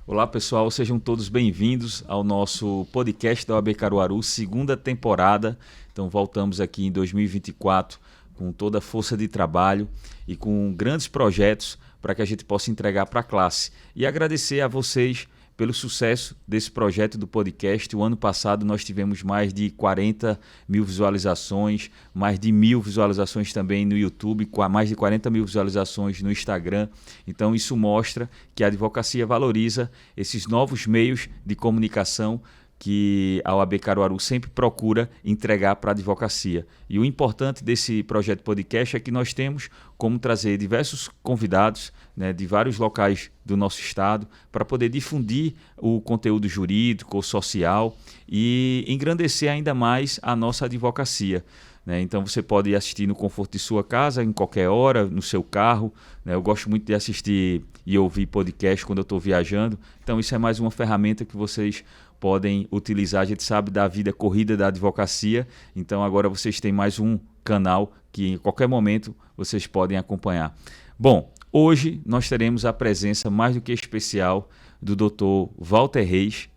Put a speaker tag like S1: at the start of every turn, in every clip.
S1: Olá pessoal, sejam todos bem-vindos ao nosso podcast da OAB Caruaru, segunda temporada. Então voltamos aqui em 2024 com toda a força de trabalho e com grandes projetos para que a gente possa entregar para a classe. E agradecer a vocês pelo sucesso desse projeto do podcast. O ano passado nós tivemos mais de 40 mil visualizações, mais de 1.000 visualizações também no YouTube, mais de 40 mil visualizações no Instagram. Então isso mostra que a advocacia valoriza esses novos meios de comunicação que a OAB Caruaru sempre procura entregar para a advocacia. E o importante desse projeto podcast é que nós temos como trazer diversos convidados, né, de vários locais do nosso estado para poder difundir o conteúdo jurídico ou social e engrandecer ainda mais a nossa advocacia. Então você pode assistir no conforto de sua casa, em qualquer hora, no seu carro. Eu gosto muito de assistir e ouvir podcast quando eu estou viajando. Então isso é mais uma ferramenta que vocês podem utilizar. A gente sabe da vida corrida da advocacia, então agora vocês têm mais um canal que em qualquer momento vocês podem acompanhar. Bom, hoje nós teremos a presença mais do que especial do Dr. Walter Reis,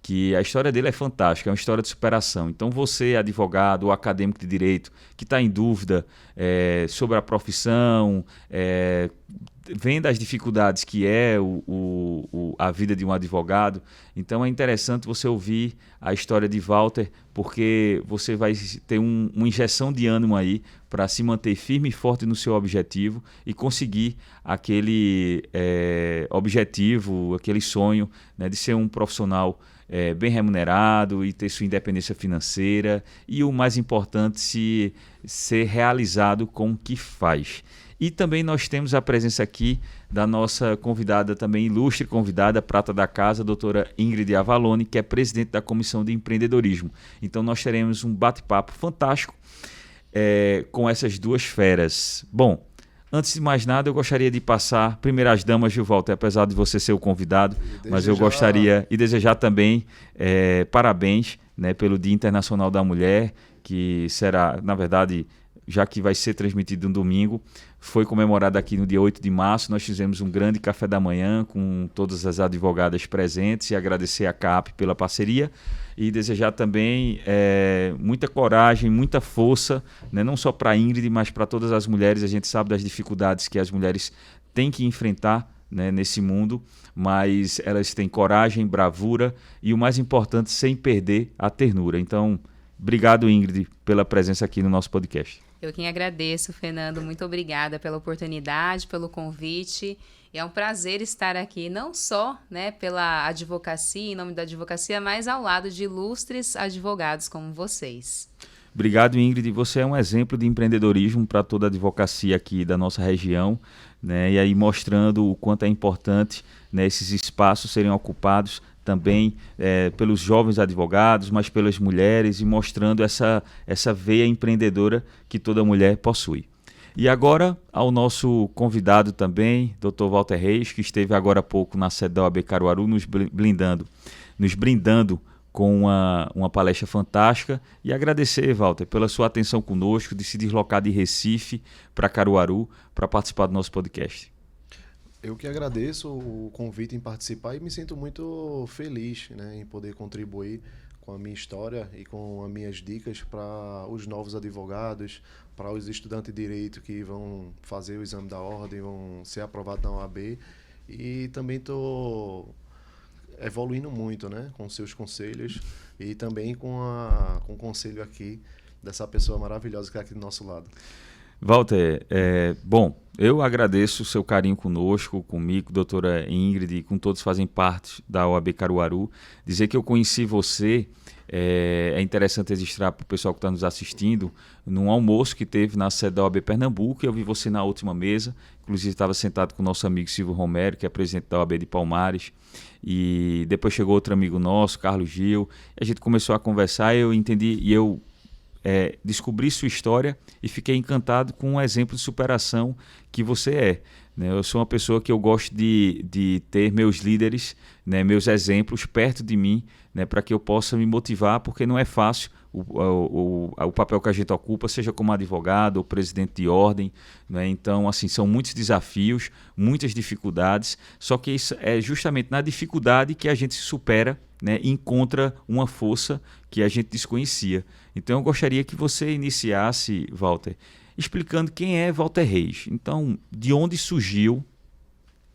S1: que a história dele é fantástica, é uma história de superação. Então você, advogado ou acadêmico de direito, que está em dúvida sobre a profissão, vendo as dificuldades que é a vida de um advogado, então é interessante você ouvir a história de Walter, porque você vai ter uma injeção de ânimo aí para se manter firme e forte no seu objetivo e conseguir aquele objetivo, aquele sonho, né, de ser um profissional bem remunerado e ter sua independência financeira e, o mais importante, ser realizado com o que faz. E também nós temos a presença aqui da nossa convidada, também ilustre convidada, prata da casa, a doutora Ingrid Avalone, que é presidente da Comissão de Empreendedorismo. Então nós teremos um bate-papo fantástico com essas duas feras. Bom, antes de mais nada, eu gostaria de passar primeiro às damas, viu, Walter, apesar de você ser o convidado, mas eu gostaria e desejar também parabéns, né, pelo Dia Internacional da Mulher, que será, na verdade, já que vai ser transmitido no domingo, foi comemorado aqui no dia 8 de março. Nós fizemos um grande café da manhã com todas as advogadas presentes e agradecer a CAP pela parceria e desejar também muita coragem, muita força, né, não só para a Ingrid, mas para todas as mulheres. A gente sabe das dificuldades que as mulheres têm que enfrentar, né, nesse mundo, mas elas têm coragem, bravura e, o mais importante, sem perder a ternura. Então, obrigado, Ingrid, pela presença aqui no nosso podcast.
S2: Eu quem agradeço, Fernando. Muito obrigada pela oportunidade, pelo convite. E é um prazer estar aqui, não só, né, pela advocacia, em nome da advocacia, mas ao lado de ilustres advogados como vocês.
S1: Obrigado, Ingrid. Você é um exemplo de empreendedorismo para toda a advocacia aqui da nossa região, né? E aí mostrando o quanto é importante, né, esses espaços serem ocupados também pelos jovens advogados, mas pelas mulheres, e mostrando essa veia empreendedora que toda mulher possui. E agora, ao nosso convidado também, Dr. Walter Reis, que esteve agora há pouco na sede da OAB Caruaru, nos brindando com uma palestra fantástica, e agradecer, Walter, pela sua atenção conosco, de se deslocar de Recife para Caruaru para participar do nosso podcast.
S3: Eu que agradeço o convite em participar e me sinto muito feliz, né, em poder contribuir com a minha história e com as minhas dicas para os novos advogados, para os estudantes de direito que vão fazer o exame da ordem, vão ser aprovados na OAB. E também estou evoluindo muito, né, com seus conselhos e também com o conselho aqui dessa pessoa maravilhosa que está aqui do nosso lado.
S1: Walter, bom, eu agradeço o seu carinho conosco, comigo, doutora Ingrid, e com todos que fazem parte da OAB Caruaru. Dizer que eu conheci você, é interessante registrar para o pessoal que está nos assistindo, num almoço que teve na sede da OAB Pernambuco. Eu vi você na última mesa, inclusive estava sentado com o nosso amigo Silvio Romero, que é presidente da OAB de Palmares, e depois chegou outro amigo nosso, Carlos Gil, e a gente começou a conversar, eu entendi, e eu descobri sua história e fiquei encantado com o exemplo de superação que você é. né? Eu sou uma pessoa que eu gosto de ter meus líderes, né, meus exemplos perto de mim, né, para que eu possa me motivar, porque não é fácil o papel que a gente ocupa, seja como advogado ou presidente de ordem, né? Então, assim, são muitos desafios, muitas dificuldades, só que isso é justamente na dificuldade que a gente se supera, né, e encontra uma força que a gente desconhecia. Então, eu gostaria que você iniciasse, Walter, explicando quem é Walter Reis. Então, de onde surgiu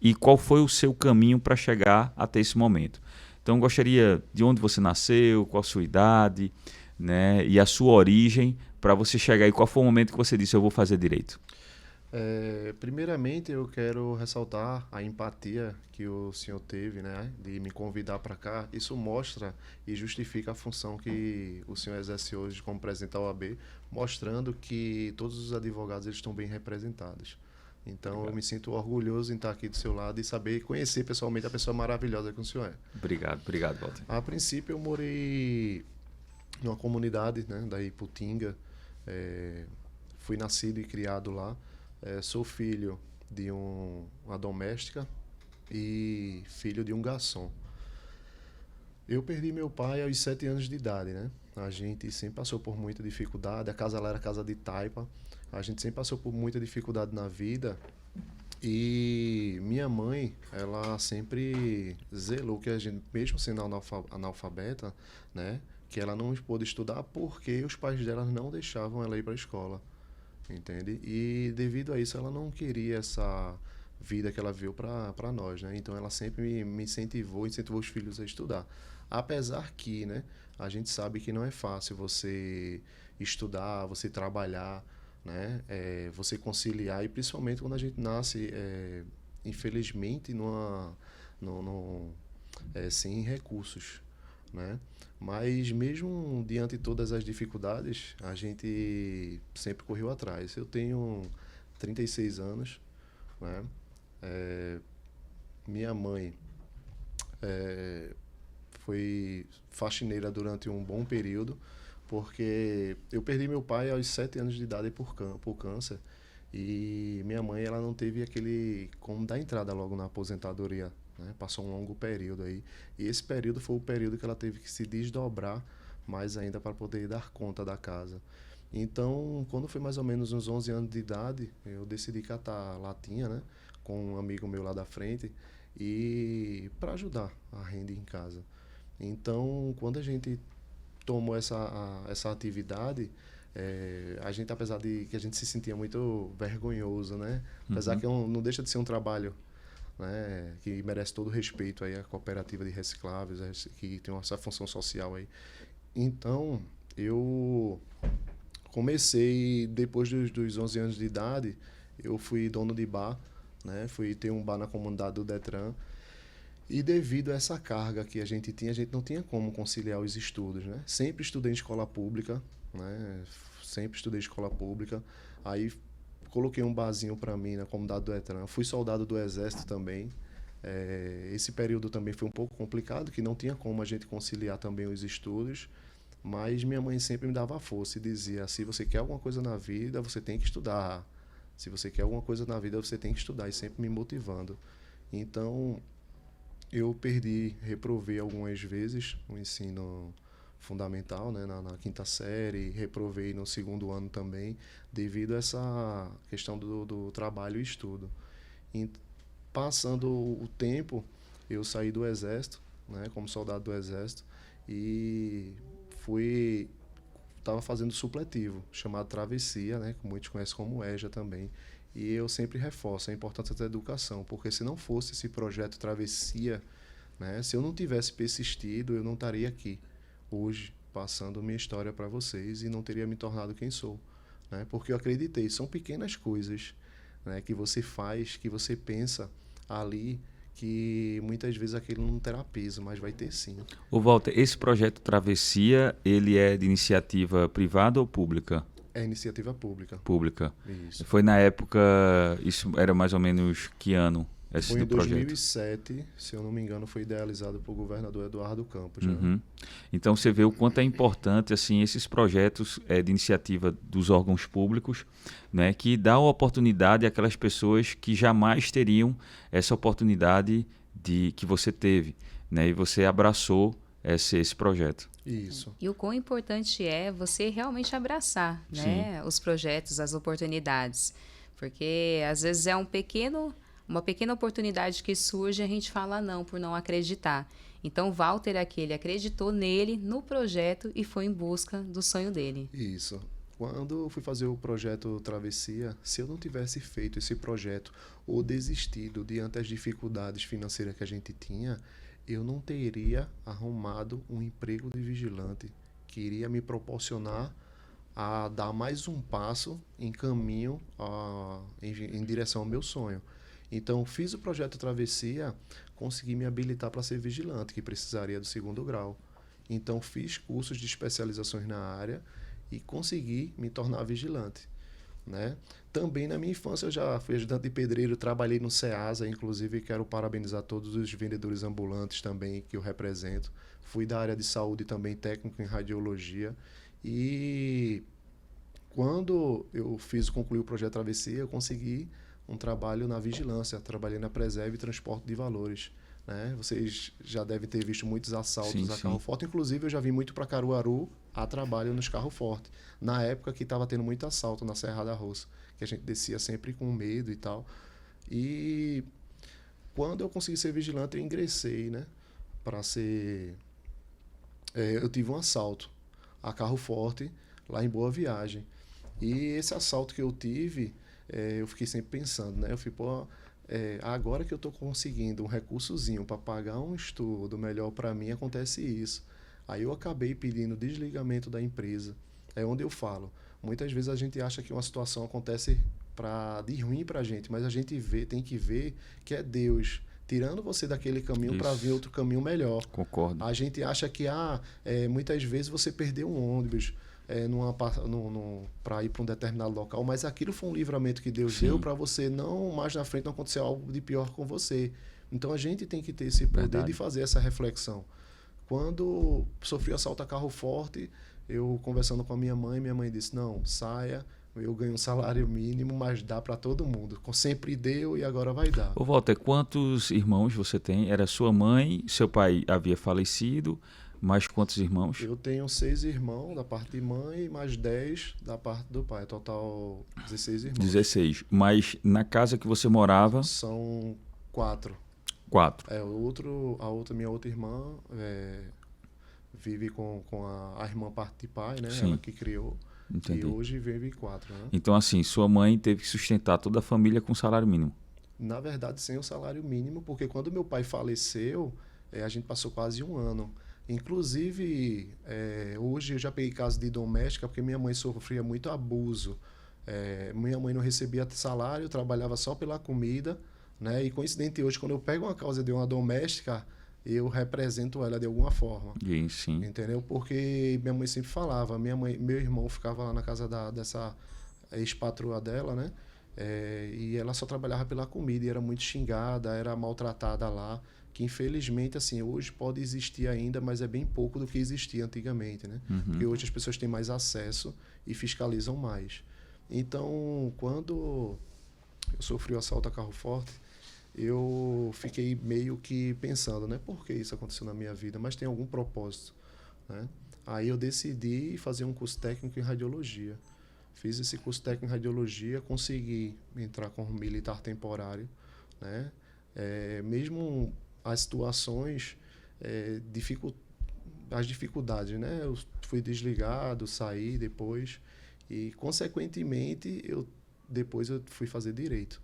S1: e qual foi o seu caminho para chegar até esse momento. Então, gostaria de onde você nasceu, qual a sua idade, né, e a sua origem, para você chegar aí. Qual foi o momento que você disse, eu vou fazer direito?
S3: Primeiramente, eu quero ressaltar a empatia que o senhor teve, né, de me convidar para cá. Isso mostra e justifica a função que o senhor exerce hoje como presidente da OAB, mostrando que todos os advogados eles estão bem representados. Então, obrigado. Eu me sinto orgulhoso em estar aqui do seu lado e saber conhecer pessoalmente a pessoa maravilhosa que o senhor é.
S1: Obrigado, Walter.
S3: A princípio, eu morei numa comunidade, né, da Iputinga. Fui nascido e criado lá. Sou filho de uma doméstica e filho de um garçom. Eu perdi meu pai aos 7 anos de idade, né? A gente sempre passou por muita dificuldade. A casa lá era casa de taipa. A gente sempre passou por muita dificuldade na vida. E minha mãe, ela sempre zelou que a gente, mesmo sendo analfabeta, né, que ela não pôde estudar porque os pais dela não deixavam ela ir para a escola. Entende? E devido a isso ela não queria essa vida que ela viu para nós, né? Então ela sempre me incentivou os filhos a estudar. Apesar que, né, a gente sabe que não é fácil você estudar, você trabalhar, né? Você conciliar, e principalmente quando a gente nasce, infelizmente, sem recursos, né? Mas mesmo diante de todas as dificuldades, a gente sempre correu atrás. Eu tenho 36 anos, né? Minha mãe foi faxineira durante um bom período, porque eu perdi meu pai aos 7 anos de idade por câncer, e minha mãe ela não teve como dar entrada logo na aposentadoria, né? Passou um longo período aí, e esse período foi o período que ela teve que se desdobrar mais ainda para poder dar conta da casa. Então, quando foi mais ou menos uns 11 anos de idade, eu decidi catar latinha, né, com um amigo meu lá da frente, e para ajudar a renda em casa. Então, quando a gente tomou essa atividade, a gente, apesar de que a gente se sentia muito vergonhoso, né? Apesar que não deixa de ser um trabalho, né, que merece todo o respeito aí, a cooperativa de recicláveis, que tem essa função social aí. Então, eu comecei, depois dos 11 anos de idade, eu fui dono de bar, né? Fui ter um bar na comunidade do Detran. E devido a essa carga que a gente não tinha como conciliar os estudos, né? Sempre estudei em escola pública, né? Sempre estudei em escola pública. Aí coloquei um barzinho para mim na comunidade do Detran. Fui soldado do Exército também. Esse período também foi um pouco complicado, que não tinha como a gente conciliar também os estudos. Mas minha mãe sempre me dava força e dizia, se você quer alguma coisa na vida, você tem que estudar. Se você quer alguma coisa na vida, você tem que estudar. E sempre me motivando. Então, eu reprovei algumas vezes o ensino fundamental, né, na 5ª série, reprovei no 2º ano também, devido a essa questão do trabalho e estudo. E, passando o tempo, eu saí do Exército, né, como soldado do Exército, e estava fazendo supletivo, chamado Travessia, né, que muitos conhecem como EJA também. E eu sempre reforço a importância da educação, porque se não fosse esse projeto Travessia, né, se eu não tivesse persistido, eu não estaria aqui hoje, passando minha história para vocês, e não teria me tornado quem sou, né, porque eu acreditei, são pequenas coisas, né, que você faz, que você pensa ali, que muitas vezes aquilo não terá peso, mas vai ter sim.
S1: Ô Walter, esse projeto Travessia, ele é de iniciativa privada ou pública?
S3: É iniciativa pública.
S1: Pública.
S3: Isso.
S1: Foi na época, isso era mais ou menos que ano? esse
S3: Foi em
S1: projeto?
S3: 2007, se eu não me engano, foi idealizado pelo governador Eduardo Campos. Né?
S1: Uhum. Então você vê o quanto é importante assim esses projetos de iniciativa dos órgãos públicos, né, que dá a oportunidade àquelas pessoas que jamais teriam essa oportunidade que você teve, né, e você abraçou esse projeto.
S3: Isso.
S2: E o quão importante é você realmente abraçar, né, os projetos, as oportunidades. Porque às vezes é uma pequena oportunidade que surge e a gente fala não, por não acreditar. Então, o Walter aqui, ele acreditou nele, no projeto e foi em busca do sonho dele.
S3: Isso. Quando eu fui fazer o projeto Travessia, se eu não tivesse feito esse projeto ou desistido diante das dificuldades financeiras que a gente tinha, eu não teria arrumado um emprego de vigilante que iria me proporcionar a dar mais um passo em caminho em direção ao meu sonho. Então, fiz o projeto Travessia, consegui me habilitar para ser vigilante, que precisaria do 2º grau. Então, fiz cursos de especializações na área e consegui me tornar vigilante. Né? Também na minha infância eu já fui ajudante de pedreiro, trabalhei no SEASA, inclusive quero parabenizar todos os vendedores ambulantes também que eu represento. Fui da área de saúde também, técnico em radiologia. E quando eu concluí o projeto Travessia, eu consegui um trabalho na vigilância, trabalhei na Preserve e Transporte de Valores. Né? Vocês já devem ter visto muitos assaltos a carro forte, inclusive eu já vim muito para Caruaru a trabalho nos carros fortes, na época que estava tendo muito assalto na Serra da Roça, que a gente descia sempre com medo e tal. E quando eu consegui ser vigilante, eu ingressei, né, para ser... eu tive um assalto a carro forte lá em Boa Viagem. E esse assalto que eu tive, eu fiquei sempre pensando, né? Eu fiquei, pô, agora que eu estou conseguindo um recursozinho para pagar um estudo melhor para mim, acontece isso. Aí eu acabei pedindo desligamento da empresa. É onde eu falo. Muitas vezes a gente acha que uma situação acontece de ruim para a gente, mas a gente tem que ver que é Deus tirando você daquele caminho para vir outro caminho melhor.
S1: Concordo.
S3: A gente acha que muitas vezes você perdeu um ônibus para ir para um determinado local, mas aquilo foi um livramento que Deus deu para você não mais na frente não acontecer algo de pior com você. Então a gente tem que ter esse poder de fazer essa reflexão. Quando sofri assalto a carro forte, eu conversando com a minha mãe disse, não, saia, eu ganho um salário mínimo, mas dá para todo mundo. Sempre deu e agora vai dar.
S1: Ô Walter, quantos irmãos você tem? Era sua mãe, seu pai havia falecido, mais quantos irmãos?
S3: Eu tenho 6 irmãos da parte de mãe e mais 10 da parte do pai. Total 16 irmãos.
S1: 16. Mas na casa que você morava?
S3: São 4.
S1: 4.
S3: Minha outra irmã vive com a irmã parte de pai, né?
S1: Sim.
S3: Ela que criou. Entendi. E hoje vive 4, né?
S1: Então, assim, sua mãe teve que sustentar toda a família com salário mínimo?
S3: Na verdade, sem o salário mínimo, porque quando meu pai faleceu, a gente passou quase um ano. Inclusive, hoje eu já peguei caso de doméstica, porque minha mãe sofria muito abuso. Minha mãe não recebia salário, trabalhava só pela comida, né? E coincidente hoje, quando eu pego uma causa de uma doméstica, eu represento ela de alguma forma.
S1: Sim.
S3: Entendeu? Porque minha mãe sempre falava, meu irmão ficava lá na casa dessa ex-patroa dela, né? E ela só trabalhava pela comida e era muito xingada, era maltratada lá, que infelizmente, assim, hoje pode existir ainda, mas é bem pouco do que existia antigamente, né?
S1: Uhum.
S3: Porque hoje as pessoas têm mais acesso e fiscalizam mais. Então, quando eu sofri o assalto a carro forte, eu fiquei meio que pensando, né? Por que isso aconteceu na minha vida? Mas tem algum propósito, né? Aí eu decidi fazer um curso técnico em radiologia. Fiz esse curso técnico em radiologia, consegui entrar como militar temporário, né? Mesmo as situações, as dificuldades, né? Eu fui desligado, saí depois e, consequentemente, depois eu fui fazer direito.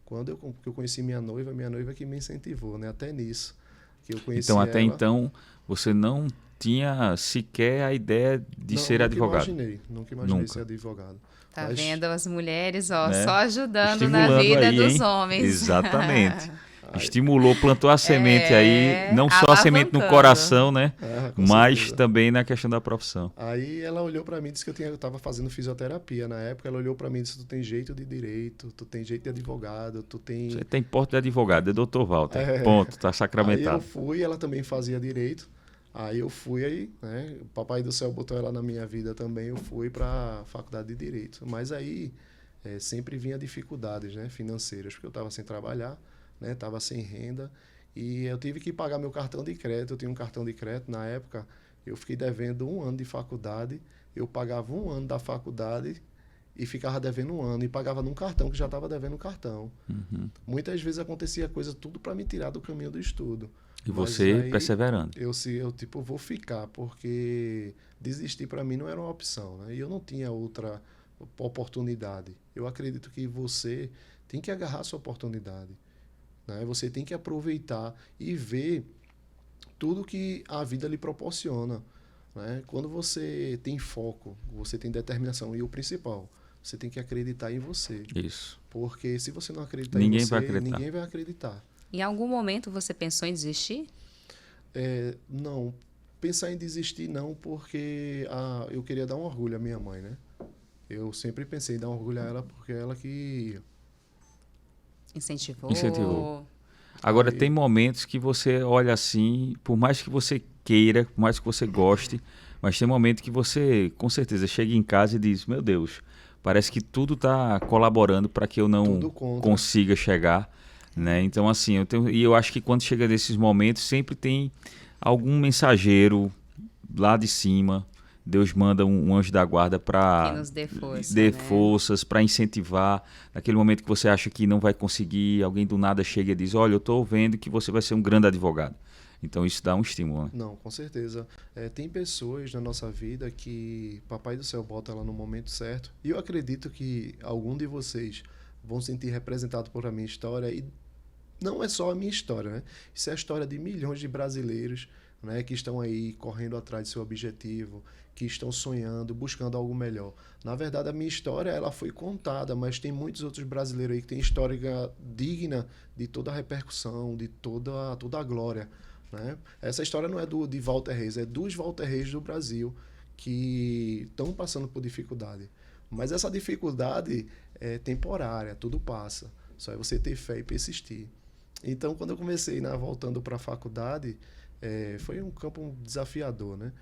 S3: Quando eu conheci minha noiva que me incentivou, né? Até nisso. Que eu conheci
S1: então, até
S3: ela...
S1: então, você não tinha sequer a ideia de ser advogado?
S3: Nunca imaginei ser advogado.
S2: Tá vendo as mulheres, ó,
S1: né?
S2: só ajudando
S1: estimulando
S2: na vida
S1: aí,
S2: dos homens.
S1: Exatamente. estimulou, plantou a semente aí, não só a semente no coração, né? Mas certeza. Também na questão da profissão.
S3: Aí ela olhou para mim e disse que eu estava fazendo fisioterapia na época. Ela olhou para mim e disse: tu tem jeito de direito, tu tem jeito de advogado, tu tem...
S1: Você tem porte de advogado, é Dr. Walter. Ponto, tá sacramentado.
S3: Aí eu fui, ela também fazia direito. Aí eu fui, né? O Papai do Céu botou ela na minha vida também. Eu fui para a faculdade de Direito. Mas aí sempre vinha dificuldades, né, financeiras, porque eu estava sem trabalhar, né? Estava sem renda e eu tive que pagar meu cartão de crédito. Eu tinha um cartão de crédito na época. Eu fiquei devendo 1 ano de faculdade. Eu pagava 1 ano da faculdade e ficava devendo 1 ano e pagava num cartão que já estava devendo o cartão.
S1: Uhum.
S3: Muitas vezes acontecia coisa tudo para me tirar do caminho do estudo.
S1: E você aí, perseverando.
S3: Eu vou ficar, porque desistir para mim não era uma opção, né? E eu não tinha outra oportunidade. Eu acredito que você tem que agarrar a sua oportunidade, né? Você tem que aproveitar e ver tudo que a vida lhe proporciona, né? Quando você tem foco, você tem determinação e o principal, você tem que acreditar em você.
S1: Isso.
S3: Porque se você não acreditar em você,
S1: ninguém
S3: vai acreditar.
S2: Em algum momento você pensou em desistir?
S3: Não. Pensar em desistir não, porque eu queria dar um orgulho à minha mãe, né? Eu sempre pensei em dar um orgulho a ela, porque ela que...
S2: Incentivou.
S1: Agora, tem momentos que você olha assim, por mais que você queira, por mais que você goste, mas tem momentos que você, com certeza, chega em casa e diz: meu Deus, parece que tudo está colaborando para que eu não consiga chegar, né? Então, assim, eu acho que quando chega nesses momentos, sempre tem algum mensageiro lá de cima. Deus manda um anjo da guarda para
S2: nos dê
S1: forças, para incentivar. Naquele momento que você acha que não vai conseguir, alguém do nada chega e diz: olha, eu estou vendo que você vai ser um grande advogado. Então isso dá um estímulo, né?
S3: Não, com certeza. Tem pessoas na nossa vida que Papai do Céu bota ela no momento certo. E eu acredito que algum de vocês vão se sentir representado por a minha história. E não é só a minha história, né? Isso é a história de milhões de brasileiros, né, que estão aí correndo atrás de seu objetivo, que estão sonhando, buscando algo melhor. Na verdade, a minha história ela foi contada, mas tem muitos outros brasileiros aí que têm história digna de toda a repercussão, de toda a glória, né? Essa história não é de Walter Reis, é dos Walter Reis do Brasil que estão passando por dificuldade. Mas essa dificuldade é temporária, tudo passa. Só é você ter fé e persistir. Então, quando eu comecei, voltando para a faculdade, foi um campo desafiador, né?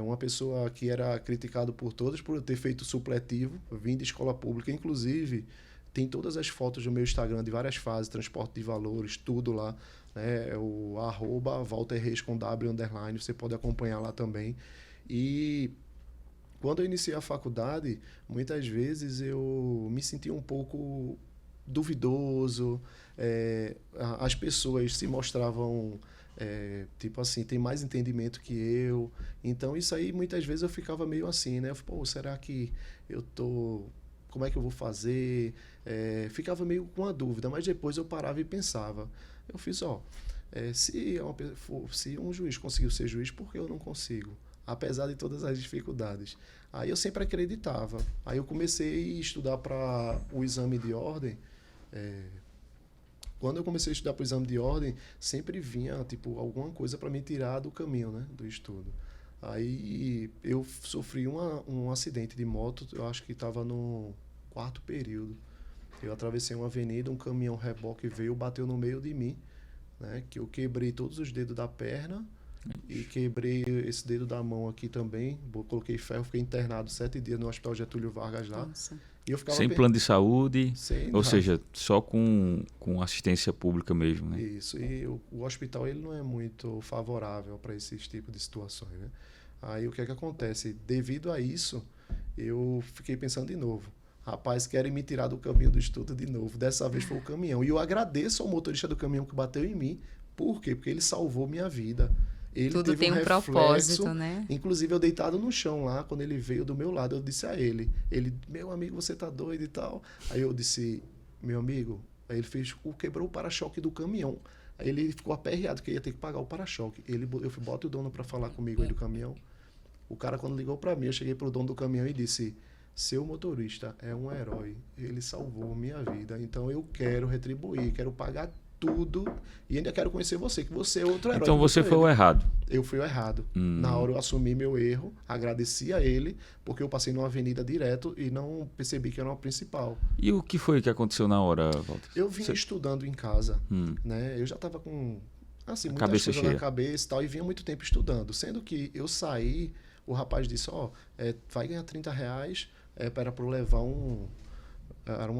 S3: Uma pessoa que era criticado por todos por ter feito supletivo, vim de escola pública, inclusive tem todas as fotos do meu Instagram de várias fases, transporte de valores, tudo lá, né? O @WalterReis com W _, você pode acompanhar lá também. E quando eu iniciei a faculdade, muitas vezes eu me senti um pouco duvidoso, as pessoas se mostravam tipo assim, tem mais entendimento que eu. Então isso aí muitas vezes eu ficava meio assim, né? Será que eu tô... Como é que eu vou fazer? Ficava meio com a dúvida, mas depois eu parava e pensava. Eu fiz, se um juiz conseguiu ser juiz, por que eu não consigo? Apesar de todas as dificuldades. Aí eu sempre acreditava. Aí eu comecei a estudar para o exame de ordem. Quando eu comecei a estudar para o exame de ordem, sempre vinha alguma coisa para me tirar do caminho, né, do estudo. Aí eu sofri um acidente de moto, eu acho que estava no 4º período. Eu atravessei uma avenida, um caminhão reboque veio, bateu no meio de mim, né, que eu quebrei todos os dedos da perna e quebrei esse dedo da mão aqui também. Coloquei ferro, fiquei internado 7 dias no Hospital Getúlio Vargas lá.
S2: Nossa.
S3: E eu ficava
S1: sem plano de saúde, ou
S3: nada.
S1: Seja, só com assistência pública mesmo, né?
S3: Isso, e o hospital ele não é muito favorável para esse tipo de situações, né? Aí o que é que acontece? Devido a isso, eu fiquei pensando de novo. Rapaz, querem me tirar do caminho do estudo de novo. Dessa vez foi o caminhão. E eu agradeço ao motorista do caminhão que bateu em mim. Por quê? Porque ele salvou minha vida. Ele
S2: Tudo tem um propósito, né?
S3: Inclusive, eu deitado no chão lá, quando ele veio do meu lado, eu disse a ele, meu amigo, você tá doido e tal? Aí eu disse, meu amigo, aí ele quebrou o para-choque do caminhão. Aí ele ficou aperreado que ia ter que pagar o para-choque. Eu fui, bota o dono para falar comigo aí do caminhão. O cara, quando ligou para mim, eu cheguei pro dono do caminhão e disse, seu motorista é um herói, ele salvou minha vida, então eu quero retribuir, quero pagar tudo e ainda quero conhecer você, que você é outro herói.
S1: Então você foi o errado.
S3: Eu fui o errado. Na hora eu assumi meu erro, agradeci a ele, porque eu passei numa avenida direto e não percebi que era uma principal.
S1: E o que foi que aconteceu na hora, Walter?
S3: Eu vinha estudando em casa, né? Eu já estava com assim, muitas
S1: cabeça
S3: coisas
S1: cheia
S3: na cabeça e tal, e vinha muito tempo estudando. Sendo que eu saí, o rapaz disse, vai ganhar R$30, para eu levar era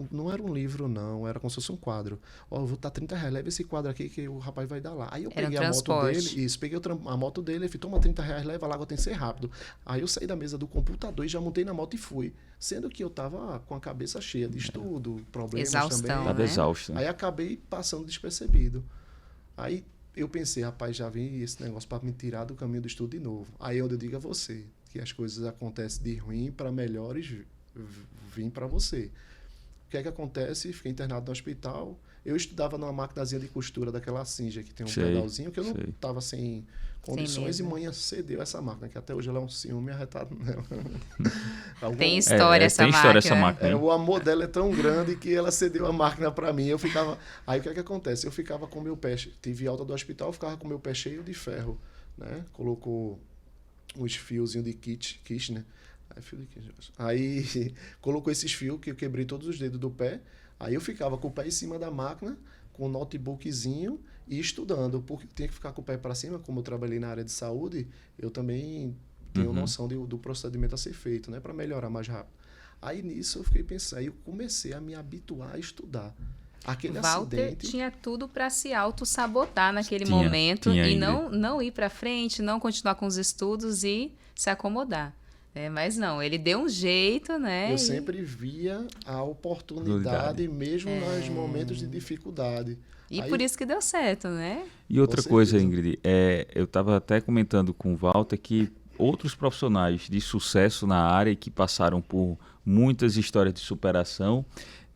S3: não era um livro, não, era como se fosse um quadro. Eu vou dar R$30, leva esse quadro aqui que o rapaz vai dar lá. Aí eu peguei a moto dele, peguei a moto dele, ele falou, toma R$30, leva lá, agora tem que ser rápido. Aí eu saí da mesa do computador e já montei na moto e fui. Sendo que eu tava com a cabeça cheia de estudo, problemas
S2: Exaustão,
S3: também.
S1: Tava exausto.
S3: Aí acabei passando despercebido. Aí eu pensei, rapaz, já vem esse negócio para me tirar do caminho do estudo de novo. Aí é onde eu digo a você, que as coisas acontecem de ruim para melhores vir para você. O que é que acontece? Fiquei internado no hospital. Eu estudava numa maquinazinha de costura daquela Sinja, que tem um pedalzinho, que eu não estava sem condições, e mãe cedeu essa máquina, que até hoje ela é um ciúme arretado nela.
S2: Tem história essa
S1: tem
S2: máquina.
S1: História essa máquina.
S3: O amor dela é tão grande que ela cedeu a máquina para mim. Eu ficava... Aí o que é que acontece? Eu ficava com o meu pé... Tive alta do hospital, eu ficava com o meu pé cheio de ferro, né? Colocou uns fiozinhos de kit, né? Aí colocou esses fios que eu quebrei todos os dedos do pé. Aí eu ficava com o pé em cima da máquina, com um notebookzinho e estudando. Porque tinha que ficar com o pé para cima, como eu trabalhei na área de saúde, eu também tenho noção do procedimento a ser feito, né? Para melhorar mais rápido. Aí nisso eu fiquei pensando, aí eu comecei a me habituar a estudar. Aquele
S2: Walter
S3: acidente...
S2: tinha tudo para se auto-sabotar naquele momento e não ir para frente, não continuar com os estudos e se acomodar. Mas não, ele deu um jeito, né?
S3: Eu sempre via a oportunidade mesmo nos momentos de dificuldade.
S2: E por isso que deu certo, né?
S1: E outra coisa, Ingrid, eu estava até comentando com o Walter que outros profissionais de sucesso na área que passaram por muitas histórias de superação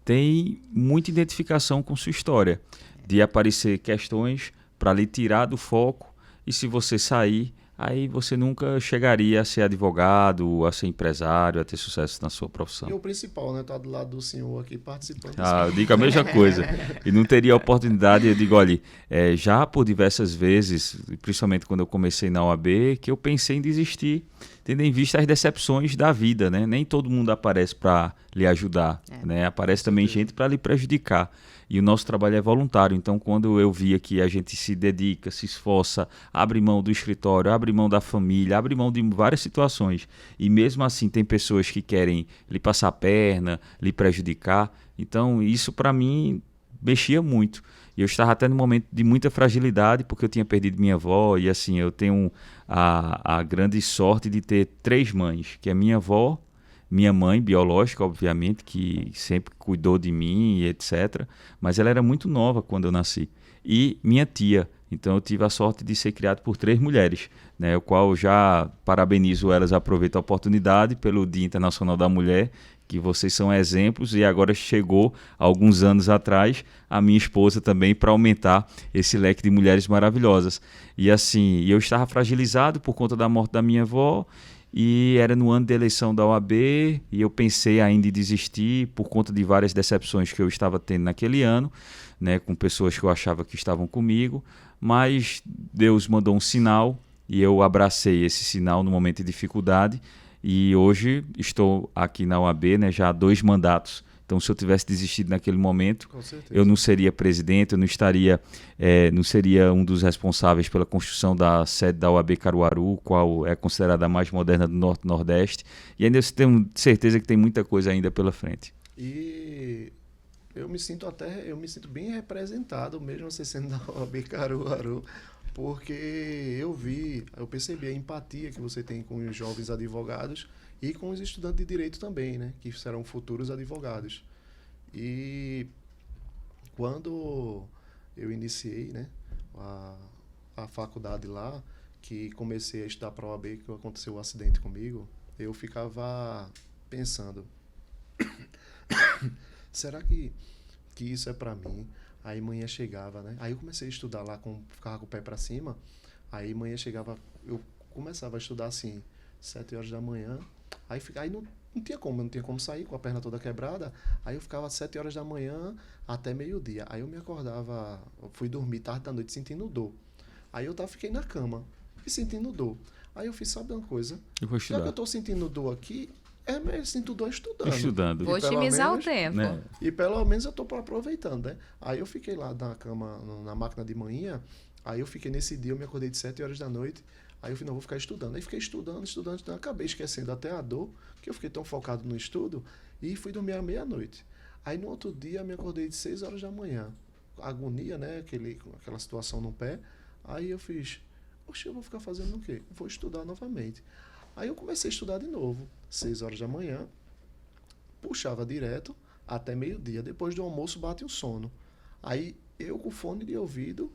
S1: têm muita identificação com sua história, de aparecer questões para lhe tirar do foco, e se você sair, aí você nunca chegaria a ser advogado, a ser empresário, a ter sucesso na sua profissão.
S3: E o principal, né? Tá do lado do senhor aqui participando.
S1: Eu digo a mesma coisa. E não teria oportunidade, eu digo, olha, já por diversas vezes, principalmente quando eu comecei na OAB, que eu pensei em desistir, tendo em vista as decepções da vida, né? Nem todo mundo aparece para lhe ajudar, né? Aparece também gente para lhe prejudicar. E o nosso trabalho é voluntário, então quando eu via que a gente se dedica, se esforça, abre mão do escritório, abre mão da família, abre mão de várias situações, e mesmo assim tem pessoas que querem lhe passar a perna, lhe prejudicar, então isso para mim mexia muito. E eu estava até no momento de muita fragilidade, porque eu tinha perdido minha avó, e assim, eu tenho a grande sorte de ter 3 mães, que é minha avó, minha mãe biológica, obviamente, que sempre cuidou de mim e etc. Mas ela era muito nova quando eu nasci. E minha tia. Então eu tive a sorte de ser criado por 3 mulheres, né? O qual eu já parabenizo elas, aproveito a oportunidade pelo Dia Internacional da Mulher, que vocês são exemplos, e agora chegou, alguns anos atrás, a minha esposa também para aumentar esse leque de mulheres maravilhosas. E assim, eu estava fragilizado por conta da morte da minha avó, e era no ano de eleição da OAB, e eu pensei ainda em desistir por conta de várias decepções que eu estava tendo naquele ano, né, com pessoas que eu achava que estavam comigo, mas Deus mandou um sinal e eu abracei esse sinal no momento de dificuldade, e hoje estou aqui na OAB, né, já há 2 mandatos. Então, se eu tivesse desistido naquele momento, eu não seria presidente, eu não estaria, não seria um dos responsáveis pela construção da sede da OAB Caruaru, qual é considerada a mais moderna do Norte e Nordeste. E ainda eu tenho certeza que tem muita coisa ainda pela frente.
S3: E eu me sinto bem representado, mesmo você sendo da OAB Caruaru, porque eu percebi a empatia que você tem com os jovens advogados e com os estudantes de direito também, né? Que serão futuros advogados. E quando eu iniciei, né, a faculdade lá, que comecei a estudar para a OAB, que aconteceu o acidente comigo, eu ficava pensando, será que isso é para mim? Aí manhã chegava, né? Aí eu comecei a estudar lá, ficava com o pé para cima, aí manhã chegava, eu começava a estudar assim, 7 horas da manhã, aí não tinha como sair com a perna toda quebrada. Aí eu ficava às 7 horas da manhã até meio-dia. Aí eu me acordava, eu fui dormir tarde da noite sentindo dor. Aí fiquei na cama e sentindo dor. Aí eu fiz, sabe uma coisa?
S1: Eu vou
S3: Já
S1: estudar.
S3: que eu tô sentindo dor aqui, eu sinto dor estudando.
S1: Estudando.
S2: Vou otimizar o tempo.
S1: Né?
S3: E pelo menos eu tô aproveitando, né? Aí eu fiquei lá na cama, na máquina de manhã. Aí eu fiquei nesse dia, eu me acordei de 7 horas da noite. Aí eu falei, não, vou ficar estudando. Aí fiquei estudando. Acabei esquecendo até a dor, que eu fiquei tão focado no estudo. E fui dormir à meia-noite. Aí no outro dia, eu me acordei de 6 horas da manhã. Agonia, né? Aquela situação no pé. Aí eu fiz, oxe, eu vou ficar fazendo o quê? Vou estudar novamente. Aí eu comecei a estudar de novo. 6 horas da manhã. Puxava direto até meio-dia. Depois do almoço, bate o sono. Aí eu com fone de ouvido,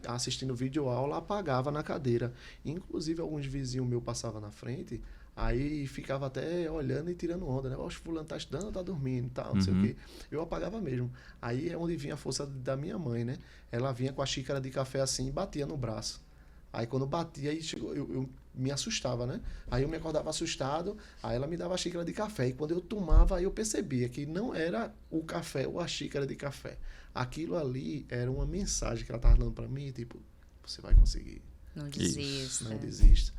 S3: assistindo videoaula, apagava na cadeira. Inclusive, alguns vizinhos meus passavam na frente, aí ficava até olhando e tirando onda, né? Oxe, fulano tá estudando, tá dormindo, tal, não sei o quê. Eu apagava mesmo. Aí é onde vinha a força da minha mãe, né? Ela vinha com a xícara de café assim e batia no braço. Aí quando batia, aí chegou, eu me assustava, né? Aí eu me acordava assustado, aí ela me dava a xícara de café. E quando eu tomava, aí eu percebia que não era o café ou a xícara de café. Aquilo ali era uma mensagem que ela estava dando para mim, tipo, você vai conseguir.
S2: Não desista.
S3: Não desista.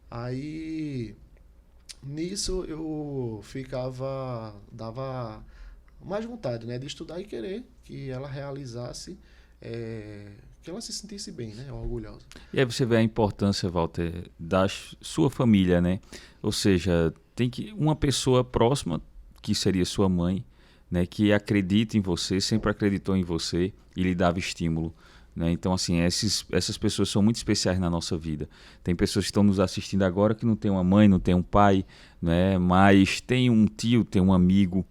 S3: Aí, nisso eu dava mais vontade, né? De estudar e querer que ela realizasse, que ela se sentisse bem, né? Orgulhosa.
S1: E aí você vê a importância, Walter, da sua família, né? Ou seja, tem que uma pessoa próxima, que seria sua mãe, né, que acredita em você, sempre acreditou em você e lhe dava estímulo. Né? Então, assim, essas pessoas são muito especiais na nossa vida. Tem pessoas que estão nos assistindo agora que não tem uma mãe, não tem um pai, né, mas tem um tio, tem um amigo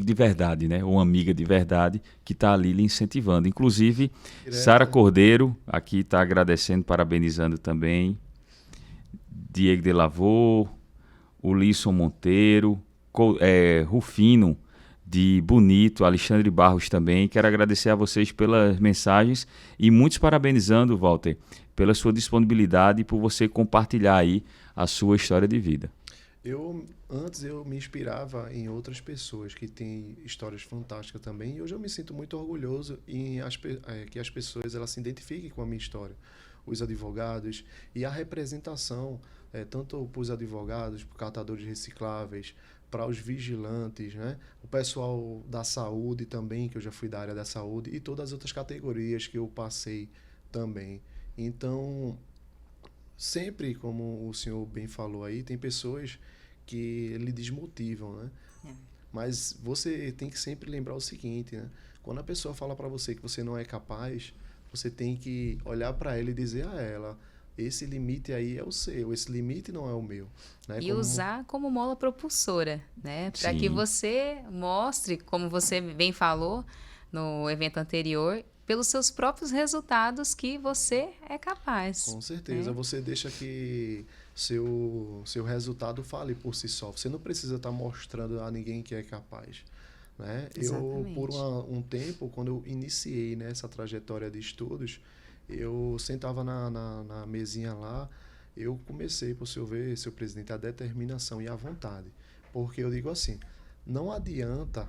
S1: de verdade, né, ou uma amiga de verdade que está ali lhe incentivando. Inclusive, Sara Cordeiro aqui está agradecendo, parabenizando também. Diego de Lavô, Ulisson Monteiro, Rufino de Bonito, Alexandre Barros também. Quero agradecer a vocês pelas mensagens e muitos parabenizando, Walter, pela sua disponibilidade e por você compartilhar aí a sua história de vida.
S3: Antes eu me inspirava em outras pessoas que têm histórias fantásticas também, e hoje eu me sinto muito orgulhoso que as pessoas elas se identifiquem com a minha história. Os advogados e a representação, tanto para os advogados, para os catadores recicláveis, para os vigilantes, né? O pessoal da saúde também, que eu já fui da área da saúde, e todas as outras categorias que eu passei também. Então, sempre, como o senhor bem falou aí, tem pessoas que lhe desmotivam, né? Mas você tem que sempre lembrar o seguinte, né? Quando a pessoa fala para você que você não é capaz, você tem que olhar para ela e dizer a ela, esse limite aí é o seu, esse limite não é o meu. Né?
S2: E usar como mola propulsora, né? Para que você mostre, como você bem falou no evento anterior, pelos seus próprios resultados que você é capaz.
S3: Com certeza, você deixa que seu resultado fale por si só. Você não precisa estar mostrando a ninguém que é capaz. Né? Eu, por um tempo, quando eu iniciei, né, essa trajetória de estudos, eu sentava na mesinha lá, eu comecei, por senhor ver, seu presidente, a determinação e a vontade. Porque eu digo assim, não adianta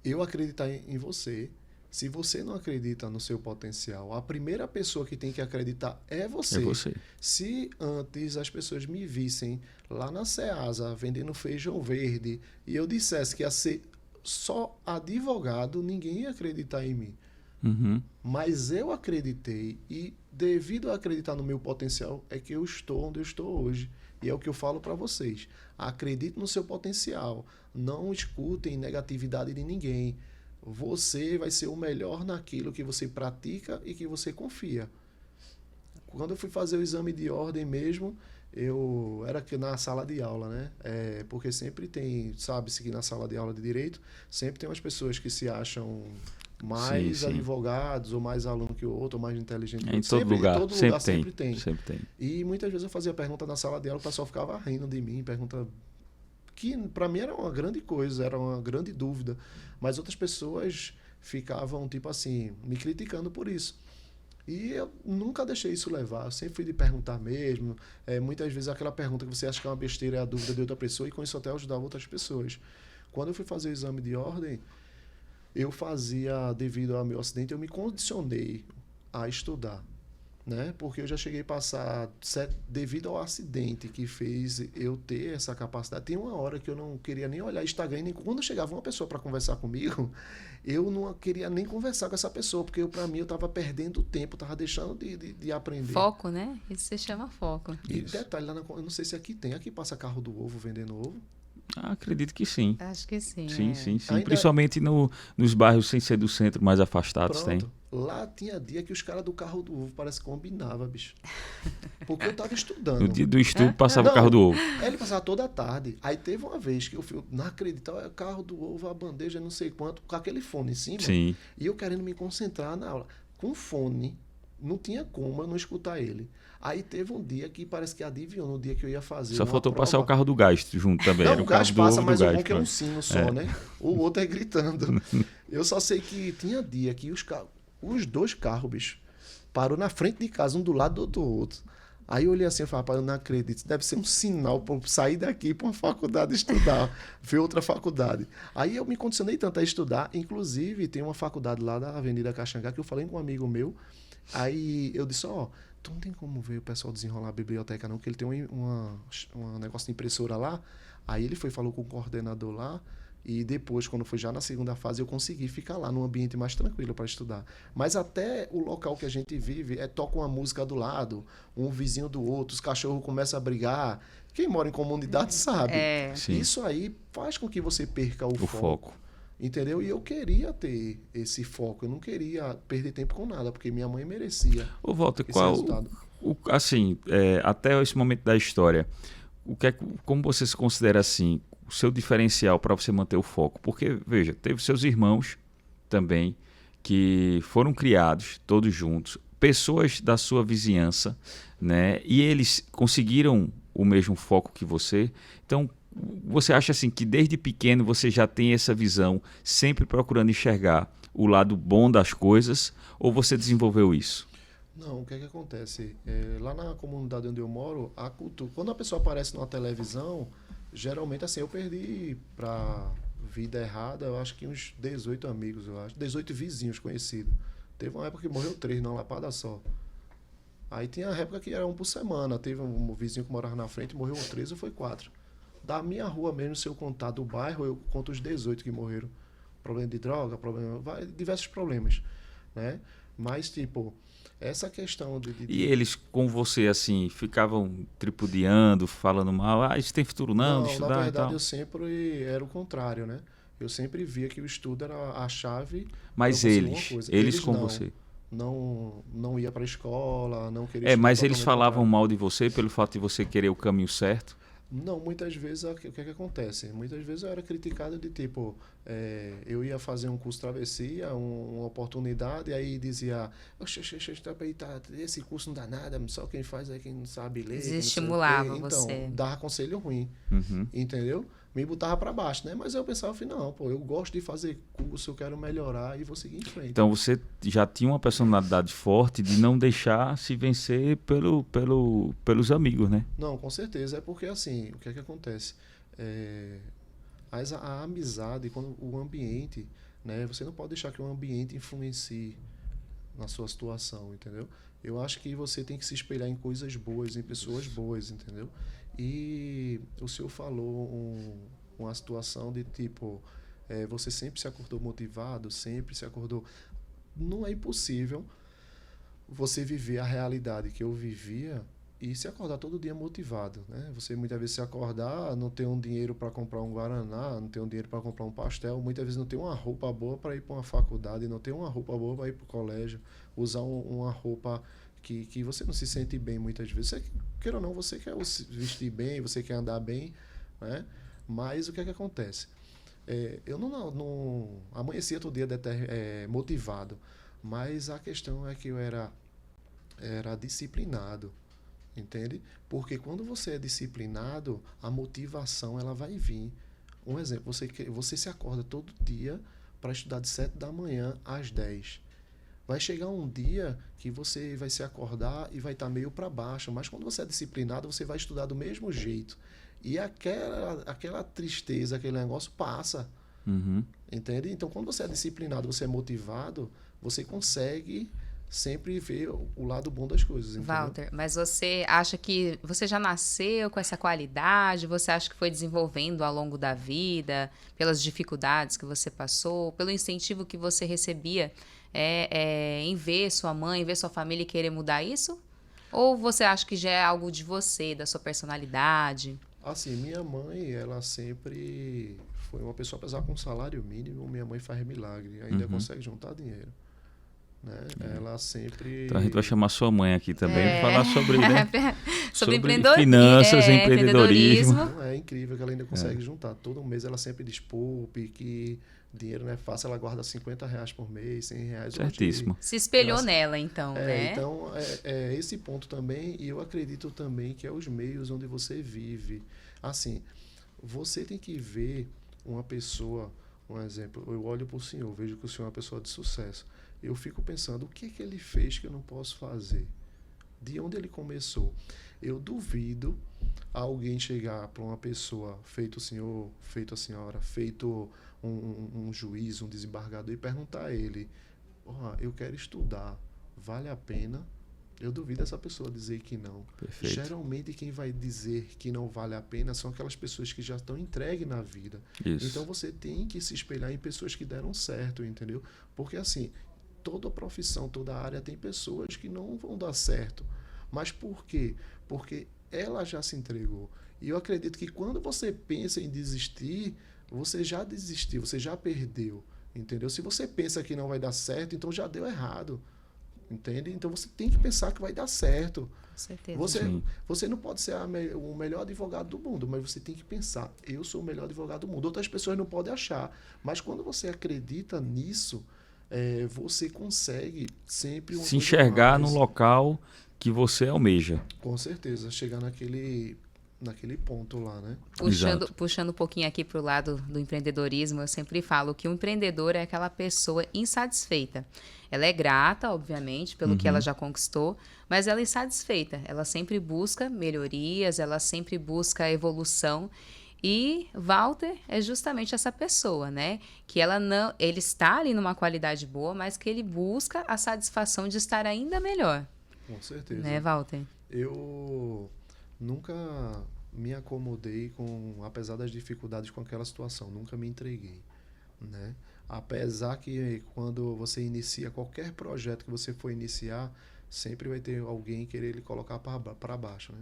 S3: eu acreditar em você, se você não acredita no seu potencial. A primeira pessoa que tem que acreditar é você.
S1: É você.
S3: Se antes as pessoas me vissem lá na Ceasa vendendo feijão verde e eu dissesse que ia ser só advogado, ninguém ia acreditar em mim. Mas eu acreditei e devido a acreditar no meu potencial é que eu estou onde eu estou hoje. E é o que eu falo para vocês. Acredite no seu potencial. Não escutem negatividade de ninguém. Você vai ser o melhor naquilo que você pratica e que você confia. Quando eu fui fazer o exame de ordem mesmo, eu era na sala de aula, né? Porque sempre tem, sabe-se que na sala de aula de direito, sempre tem umas pessoas que se acham mais advogados, ou mais aluno que o outro, ou mais inteligente que o outro.
S1: Em todo lugar sempre tem.
S3: E muitas vezes eu fazia pergunta na sala de aula, o pessoal ficava rindo de mim, pergunta que para mim era uma grande coisa, era uma grande dúvida, mas outras pessoas ficavam tipo assim, me criticando por isso. E eu nunca deixei isso levar, eu sempre fui de perguntar mesmo. Muitas vezes aquela pergunta que você acha que é uma besteira é a dúvida de outra pessoa, e com isso até ajudava outras pessoas. Quando eu fui fazer o exame de ordem, eu fazia, devido ao meu acidente, eu me condicionei a estudar, né? Porque eu já cheguei a passar, devido ao acidente que fez eu ter essa capacidade. Tem uma hora que eu não queria nem olhar Instagram, nem quando chegava uma pessoa para conversar comigo, eu não queria nem conversar com essa pessoa, porque para mim eu estava perdendo tempo, estava deixando de aprender.
S2: Foco, né? Isso se chama foco.
S3: E detalhe, eu não sei se aqui passa carro do ovo vendendo ovo.
S1: Acredito que sim.
S2: Acho que sim.
S1: Sim.
S3: Ainda...
S1: Principalmente nos bairros sem ser do centro, mais afastados.
S3: Pronto. Lá tinha dia que os caras do carro do ovo parece que combinavam, bicho. Porque eu tava estudando.
S1: No dia do estudo passava o carro do ovo.
S3: Ele passava toda a tarde. Aí teve uma vez que eu não acreditava, carro do ovo, a bandeja, não sei quanto, com aquele fone em cima.
S1: Sim.
S3: E eu querendo me concentrar na aula. Com fone, não tinha como eu não escutar ele. Aí teve um dia que parece que adivinhou no dia que eu ia fazer.
S1: Só faltou
S3: prova.
S1: passar o carro do gás junto também.
S3: Não,
S1: era
S3: o gás passa, mas o bom que é um
S1: pronto.
S3: sino só, né? O outro é gritando. Eu só sei que tinha dia que os dois carros, bicho, parou na frente de casa, um do lado do outro. Aí eu olhei assim e falei, rapaz, eu não acredito. Isso deve ser um sinal para eu sair daqui para uma faculdade estudar, ver outra faculdade. Aí eu me condicionei tanto a estudar. Inclusive, tem uma faculdade lá da Avenida Caxangá que eu falei com um amigo meu. Aí eu disse, tu não tem como ver o pessoal desenrolar a biblioteca não, que ele tem um negócio de impressora lá. Aí ele falou com o coordenador lá, e depois, quando foi já na segunda fase, eu consegui ficar lá num ambiente mais tranquilo para estudar. Mas até o local que a gente vive, toca uma música do lado, um vizinho do outro, os cachorros começam a brigar. Quem mora em comunidade sabe. Isso aí faz com que você perca o foco. Entendeu? E eu queria ter esse foco, eu não queria perder tempo com nada, porque minha mãe merecia.
S1: Ô, Walter,
S3: esse resultado.
S1: Assim, até esse momento da história, como você se considera assim, o seu diferencial para você manter o foco? Porque, veja, teve seus irmãos também, que foram criados todos juntos, pessoas da sua vizinhança, né? E eles conseguiram o mesmo foco que você. Então, você acha assim que desde pequeno você já tem essa visão, sempre procurando enxergar o lado bom das coisas, ou você desenvolveu isso?
S3: Não, o que é que acontece? Lá na comunidade onde eu moro, a cultura, quando a pessoa aparece numa televisão, geralmente assim, eu perdi para vida errada, eu acho que uns 18 amigos, 18 vizinhos conhecidos. Teve uma época que morreu 3 numa lapada só. Aí tinha a época que era 1 por semana, teve um vizinho que morava na frente, morreu 3 ou foi 4. Da minha rua mesmo, se eu contar do bairro, eu conto os 18 que morreram. Problema de droga, diversos problemas, né? Mas, tipo, essa questão de...
S1: E eles com você, assim, ficavam tripudiando, falando mal, isso tem futuro não, de estudar
S3: na verdade,
S1: e tal?
S3: eu sempre era o contrário, né? Eu sempre via que o estudo era a chave.
S1: Mas eles com você?
S3: Não ia para a escola, não queria...
S1: Mas eles falavam mal de você pelo fato de você querer o caminho certo?
S3: Não, muitas vezes, o que é que acontece? Muitas vezes eu era criticado de tipo, eu ia fazer um curso travessia, uma oportunidade, e aí dizia, esse curso não dá nada, só quem faz é quem não sabe ler.
S2: Desestimulava você.
S3: Então, dava conselho ruim, entendeu? Me botava para baixo, né? Mas eu pensava, não, eu gosto de fazer curso, eu quero melhorar e vou seguir em frente.
S1: Então você já tinha uma personalidade forte de não deixar se vencer pelos amigos, né?
S3: Não, com certeza. É porque, assim, o que é que acontece? A amizade, quando o ambiente, né? Você não pode deixar que o ambiente influencie na sua situação, entendeu? Eu acho que você tem que se espelhar em coisas boas, em pessoas boas, entendeu? E o senhor falou uma situação de tipo, você sempre se acordou motivado, sempre se acordou... Não é impossível você viver a realidade que eu vivia e se acordar todo dia motivado, né? Você muitas vezes se acordar, não ter um dinheiro para comprar um guaraná, não ter um dinheiro para comprar um pastel, muitas vezes não ter uma roupa boa para ir para uma faculdade, não ter uma roupa boa para ir para o colégio, usar uma roupa que você não se sente bem muitas vezes. Você, queira ou não, você quer vestir bem, você quer andar bem, né? Mas o que é que acontece? Eu não amanhecia todo dia motivado, mas a questão é que eu era disciplinado, entende? Porque quando você é disciplinado, a motivação ela vai vir. Um exemplo, você se acorda todo dia para estudar de 7 da manhã às 10. Vai chegar um dia que você vai se acordar e vai estar meio para baixo, mas quando você é disciplinado, você vai estudar do mesmo jeito. E aquela tristeza, aquele negócio passa.
S1: Uhum.
S3: Entende? Então, quando você é disciplinado, você é motivado, você consegue sempre ver o lado bom das coisas. Entendeu?
S2: Walter, mas você acha que você já nasceu com essa qualidade? Você acha que foi desenvolvendo ao longo da vida, pelas dificuldades que você passou, pelo incentivo que você recebia em ver sua mãe, ver sua família e querer mudar isso? Ou você acha que já é algo de você, da sua personalidade?
S3: Assim, minha mãe, ela sempre foi uma pessoa, apesar com salário mínimo, minha mãe faz milagre, ainda consegue juntar dinheiro. Né? Ela sempre...
S1: Então a gente vai chamar sua mãe aqui também para falar sobre, né?
S2: sobre
S1: finanças, empreendedorismo.
S3: É incrível que ela ainda consegue juntar. Todo mês ela sempre diz, poupe, que dinheiro não é fácil, ela guarda R$ 50 por mês, R$ 100.
S1: Certíssimo.
S2: Se espelhou nela, então, né?
S3: Então, é esse ponto também, e eu acredito também que é os meios onde você vive. Assim, você tem que ver uma pessoa, um exemplo, eu olho para o senhor, vejo que o senhor é uma pessoa de sucesso. Eu fico pensando, o que ele fez que eu não posso fazer? De onde ele começou? Eu duvido alguém chegar para uma pessoa, feito o senhor, feito a senhora, feito um juiz, um desembargador, e perguntar a ele, eu quero estudar, vale a pena? Eu duvido essa pessoa dizer que não.
S1: Perfeito.
S3: Geralmente quem vai dizer que não vale a pena são aquelas pessoas que já estão entregues na vida.
S1: Isso.
S3: Então você tem que se espelhar em pessoas que deram certo, entendeu? Porque assim, toda profissão, toda área tem pessoas que não vão dar certo. Mas por quê? Porque ela já se entregou. E eu acredito que quando você pensa em desistir, você já desistiu, você já perdeu. Entendeu? Se você pensa que não vai dar certo, então já deu errado. Entende? Então você tem que pensar que vai dar certo.
S2: Com certeza.
S3: Você não pode ser o melhor advogado do mundo, mas você tem que pensar, eu sou o melhor advogado do mundo. Outras pessoas não podem achar. Mas quando você acredita nisso, você consegue sempre
S1: se enxergar no local que você almeja.
S3: Com certeza, chegar naquele ponto lá, né?
S2: Puxando um pouquinho aqui para o lado do empreendedorismo, eu sempre falo que o empreendedor é aquela pessoa insatisfeita. Ela é grata, obviamente, pelo que ela já conquistou, mas ela é insatisfeita. Ela sempre busca melhorias, ela sempre busca evolução. E Walter é justamente essa pessoa, né? Que ele está ali numa qualidade boa, mas que ele busca a satisfação de estar ainda melhor.
S3: Com certeza.
S2: Né, Walter?
S3: Eu nunca me acomodei apesar das dificuldades com aquela situação, nunca me entreguei, né? Apesar que quando você inicia qualquer projeto que você for iniciar, sempre vai ter alguém querer lhe colocar para baixo, né?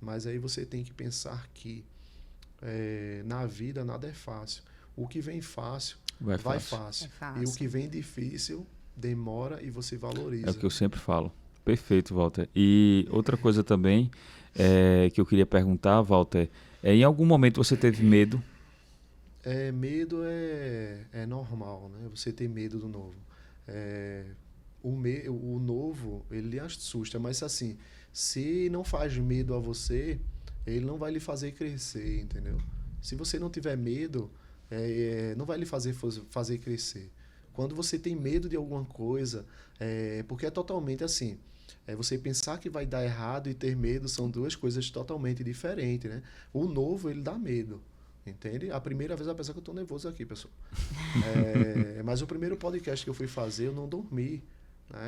S3: Mas aí você tem que pensar que na vida nada é fácil. O que vem fácil, vai fácil.
S2: É fácil.
S3: E o que vem difícil, demora e você valoriza.
S1: É o que eu sempre falo. Perfeito, Walter. E outra coisa também que eu queria perguntar, Walter, em algum momento você teve medo?
S3: Medo é normal, né? Você ter medo do novo. O novo, ele lhe assusta, mas assim, se não faz medo a você, ele não vai lhe fazer crescer, entendeu? Se você não tiver medo, não vai lhe fazer crescer. Quando você tem medo de alguma coisa, porque é totalmente assim, você pensar que vai dar errado e ter medo são duas coisas totalmente diferentes, né? O novo, ele dá medo, entende? A primeira vez, apesar que eu estou nervoso aqui, pessoal. Mas o primeiro podcast que eu fui fazer, eu não dormi.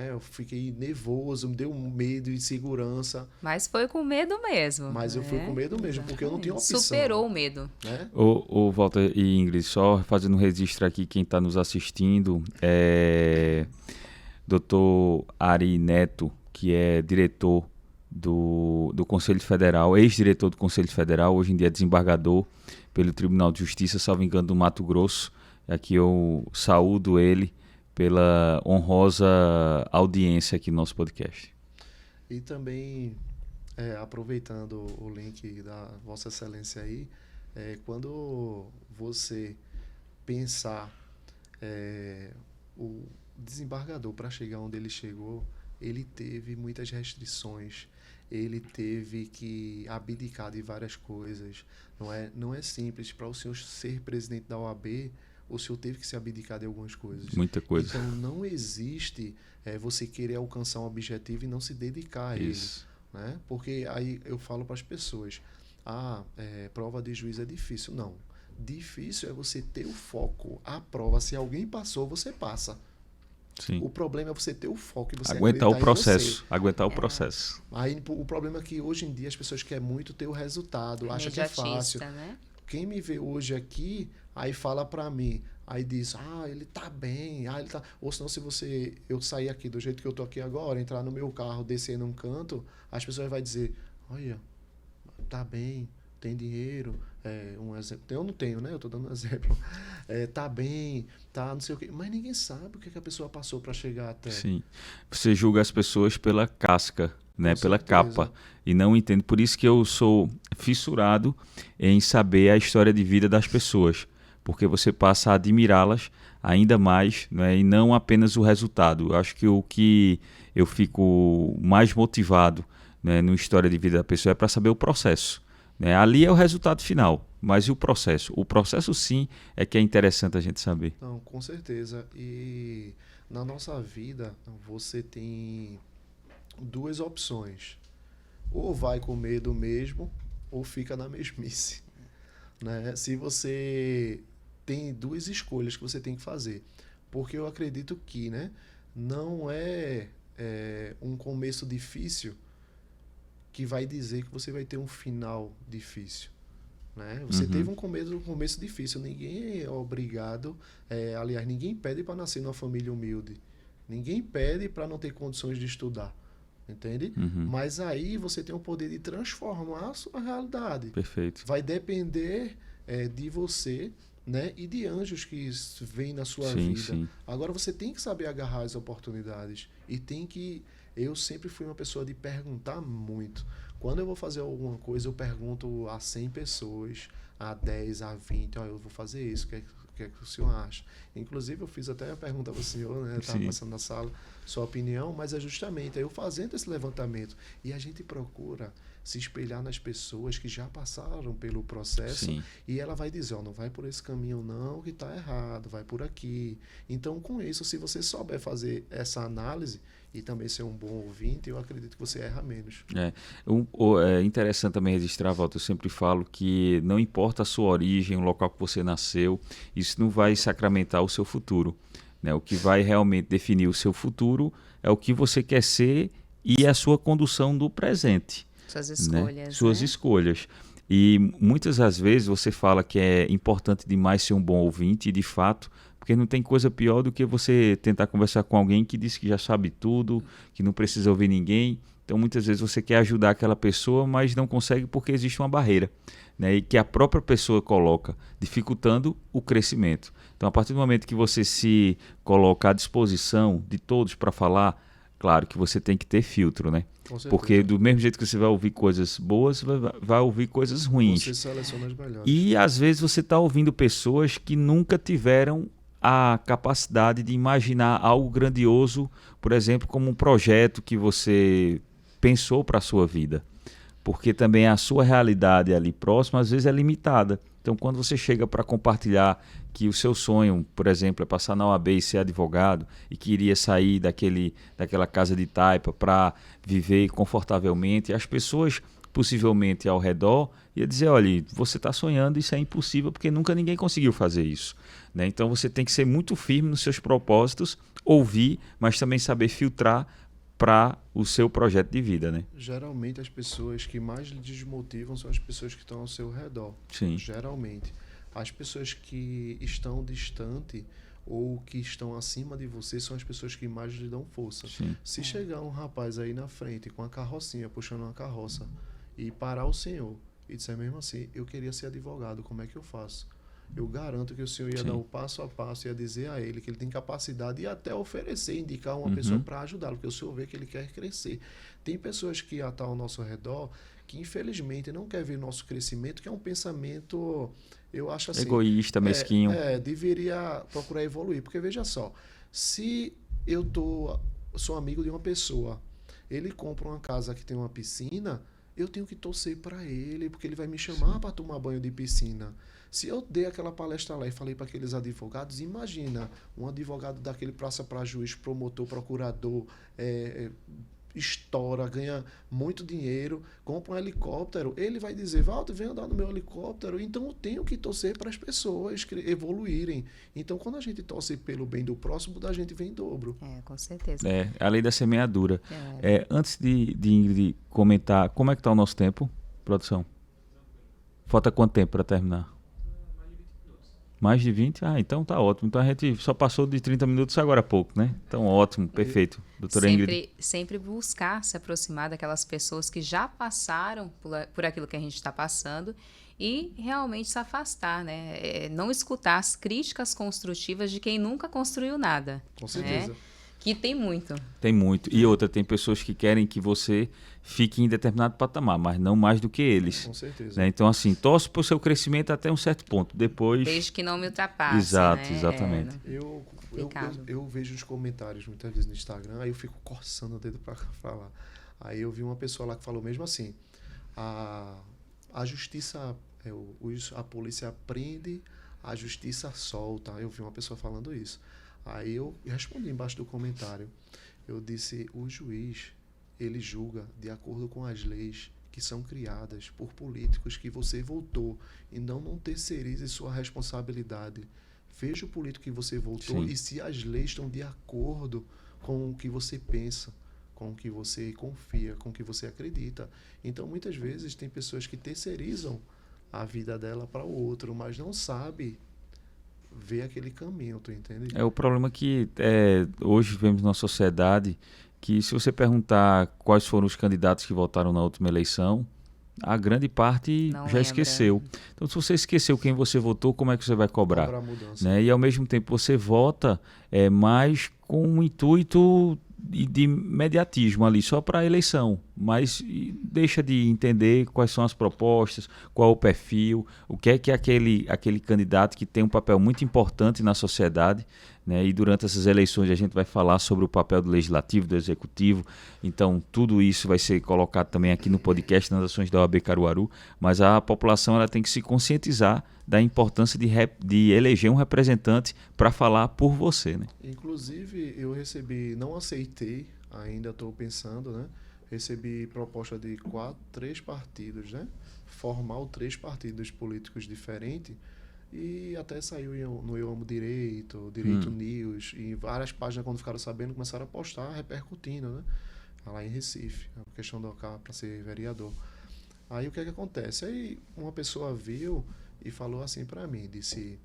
S3: Eu fiquei nervoso, me deu medo e insegurança.
S2: Mas foi com medo mesmo.
S3: Mas eu fui com medo mesmo, porque eu não tinha opção.
S2: Superou o medo.
S3: Né?
S1: O Walter e Ingrid, só fazendo um registro aqui, quem está nos assistindo, Dr. Ari Neto, que é diretor do Conselho Federal, ex-diretor do Conselho Federal, hoje em dia é desembargador pelo Tribunal de Justiça, salvo engano, do Mato Grosso. Aqui eu saúdo ele pela honrosa audiência aqui no nosso podcast.
S3: E também, aproveitando o link da Vossa Excelência aí, quando você pensar o desembargador, para chegar onde ele chegou, ele teve muitas restrições, ele teve que abdicar de várias coisas. Não é simples. Para o senhor ser presidente da OAB, o senhor teve que se abdicar de algumas coisas.
S1: Muita coisa.
S3: Então, não existe você querer alcançar um objetivo e não se dedicar a ele. Né? Porque aí eu falo para as pessoas, prova de juiz é difícil. Não. Difícil é você ter o foco. A prova, se alguém passou, você passa.
S1: Sim.
S3: O problema é você ter o foco e você
S1: aguentar o processo. Aguentar o processo.
S3: Aí o problema é que hoje em dia as pessoas querem muito ter o resultado, acham que é fácil.
S2: Né?
S3: Quem me vê hoje aqui, aí fala pra mim, aí diz, ele tá bem, ele tá... Ou senão, se eu sair aqui do jeito que eu tô aqui agora, entrar no meu carro, descer num canto, as pessoas vão dizer, olha, tá bem, tem dinheiro, um exemplo, eu não tenho, né? Eu tô dando um exemplo. Tá bem, tá não sei o quê, mas ninguém sabe o que a pessoa passou para chegar até.
S1: Sim. Você julga as pessoas pela casca, né? Pela
S3: certeza.
S1: capa, e não entende. Por isso que eu sou fissurado em saber a história de vida das pessoas, porque você passa a admirá-las ainda mais, né? E não apenas o resultado. Eu acho que o que eu fico mais motivado, né, na história de vida da pessoa é para saber o processo. Né? Ali é o resultado final, mas e o processo? O processo, sim, é que é interessante a gente saber.
S3: Não, com certeza. E na nossa vida, você tem duas opções. Ou vai com medo mesmo, ou fica na mesmice. Né? Se você tem duas escolhas que você tem que fazer. Porque eu acredito que, né, não é um começo difícil que vai dizer que você vai ter um final difícil. Né? Você teve um começo difícil. Ninguém é obrigado, aliás, ninguém pede para nascer numa família humilde. Ninguém pede para não ter condições de estudar. Entende? Mas aí você tem o poder de transformar a sua realidade.
S1: Perfeito.
S3: Vai depender de você, né? E de anjos que vêm na sua vida.
S1: Sim.
S3: Agora você tem que saber agarrar as oportunidades. E tem que... Eu sempre fui uma pessoa de perguntar muito. Quando eu vou fazer alguma coisa, eu pergunto a 100 pessoas, a 10, a 20, eu vou fazer isso, o que é que o senhor acha? Inclusive, eu fiz até a pergunta para o senhor, né? Estava passando na sala, sua opinião, mas é justamente eu fazendo esse levantamento. E a gente procura se espelhar nas pessoas que já passaram pelo processo. Sim. E ela vai dizer, não vai por esse caminho não, que está errado, vai por aqui. Então, com isso, se você souber fazer essa análise e também ser um bom ouvinte, eu acredito que você erra menos.
S1: É interessante também registrar, Walter, eu sempre falo que não importa a sua origem, o local que você nasceu, isso não vai sacramentar o seu futuro. Né? O que vai realmente definir o seu futuro é o que você quer ser e a sua condução do presente.
S2: Suas escolhas.
S1: Né? Suas escolhas. E muitas das vezes você fala que é importante demais ser um bom ouvinte, e de fato, porque não tem coisa pior do que você tentar conversar com alguém que diz que já sabe tudo, que não precisa ouvir ninguém. Então, muitas vezes você quer ajudar aquela pessoa, mas não consegue porque existe uma barreira, né? E que a própria pessoa coloca, dificultando o crescimento. Então, a partir do momento que você se coloca à disposição de todos para falar, claro que você tem que ter filtro, né? Porque do mesmo jeito que você vai ouvir coisas boas, vai ouvir coisas ruins.
S3: Você seleciona as melhores.
S1: E às vezes você está ouvindo pessoas que nunca tiveram a capacidade de imaginar algo grandioso, por exemplo, como um projeto que você pensou para a sua vida. Porque também a sua realidade ali próxima, às vezes, é limitada. Então, quando você chega para compartilhar que o seu sonho, por exemplo, é passar na OAB e ser advogado e que iria sair daquela casa de taipa para viver confortavelmente, as pessoas possivelmente ao redor ia dizer, olha, você está sonhando, isso é impossível porque nunca ninguém conseguiu fazer isso. Né? Então, você tem que ser muito firme nos seus propósitos, ouvir, mas também saber filtrar para o seu projeto de vida, né?
S3: Geralmente as pessoas que mais lhe desmotivam são as pessoas que estão ao seu redor.
S1: Sim.
S3: Geralmente. As pessoas que estão distante ou que estão acima de você são as pessoas que mais lhe dão força.
S1: Sim.
S3: Se chegar um rapaz aí na frente com a carrocinha, puxando uma carroça, e parar o senhor e disser mesmo assim, eu queria ser advogado, como é que eu faço? Eu garanto que o senhor ia dar o passo a passo, ia dizer a ele que ele tem capacidade e até oferecer, indicar uma pessoa para ajudá-lo, porque o senhor vê que ele quer crescer. Tem pessoas que estão ao nosso redor que, infelizmente, não quer ver nosso crescimento, que é um pensamento, eu acho assim...
S1: egoísta, mesquinho.
S3: Deveria procurar evoluir, porque veja só, se eu sou amigo de uma pessoa, ele compra uma casa que tem uma piscina, eu tenho que torcer para ele, porque ele vai me chamar para tomar banho de piscina. Se eu dei aquela palestra lá e falei para aqueles advogados, imagina um advogado daquele praça para juiz, promotor, procurador, estoura, ganha muito dinheiro, compra um helicóptero, ele vai dizer, Walter, vem andar no meu helicóptero. Então eu tenho que torcer para as pessoas evoluírem. Então quando a gente torce pelo bem do próximo, da gente vem em dobro.
S2: Com certeza.
S1: A lei da semeadura. Antes de Ingrid comentar, como é que está o nosso tempo, produção? Falta quanto tempo para terminar? Mais de 20? Então tá ótimo. Então a gente só passou de 30 minutos agora há pouco, né? Então ótimo, perfeito. Doutora Ingrid.
S2: Sempre buscar se aproximar daquelas pessoas que já passaram por aquilo que a gente está passando e realmente se afastar, né? Não escutar as críticas construtivas de quem nunca construiu nada.
S3: Com certeza.
S2: Né? Que tem muito.
S1: Tem muito. E outra, tem pessoas que querem que você fique em determinado patamar, mas não mais do que eles.
S3: Com certeza.
S1: Né? Então, assim, torce para o seu crescimento até um certo ponto. Depois...
S2: Desde que não me ultrapasse.
S1: Exato,
S2: né?
S1: exatamente.
S3: Eu vejo os comentários muitas vezes no Instagram, aí eu fico coçando o dedo para falar. Aí eu vi uma pessoa lá que falou mesmo assim, a justiça, a polícia prende, a justiça solta. Eu vi uma pessoa falando isso. Aí eu respondi embaixo do comentário. Eu disse, o juiz, ele julga de acordo com as leis que são criadas por políticos que você votou. E não terceirize sua responsabilidade. Veja o político que você votou. Sim. E se as leis estão de acordo com o que você pensa, com o que você confia, com o que você acredita. Então, muitas vezes, tem pessoas que terceirizam a vida dela para o outro, mas não sabe ver aquele caminho, tu entende?
S1: O problema que hoje vivemos na sociedade que se você perguntar quais foram os candidatos que votaram na última eleição, a grande parte
S2: não
S1: já
S2: lembra.
S1: Esqueceu. Então, se você esqueceu quem você votou, como é que você vai cobrar?
S3: Cobrar a mudança.
S1: Né? E, ao mesmo tempo, você vota mais com um intuito de mediatismo ali, só para a eleição, mas deixa de entender quais são as propostas, qual é o perfil, o que é aquele candidato que tem um papel muito importante na sociedade, né? E durante essas eleições a gente vai falar sobre o papel do legislativo, do executivo, então tudo isso vai ser colocado também aqui no podcast nas ações da OAB Caruaru, mas a população ela tem que se conscientizar da importância de eleger um representante para falar por você, né?
S3: Inclusive, eu recebi, não aceitei, ainda estou pensando, né? Recebi proposta de 3 partidos, né? Formal 3 partidos políticos diferentes e até saiu no Eu Amo Direito News, e várias páginas, quando ficaram sabendo, começaram a postar, repercutindo, né? Lá em Recife, a questão do cara para ser vereador. Aí o que é que acontece? Aí uma pessoa viu e falou assim para mim, disse,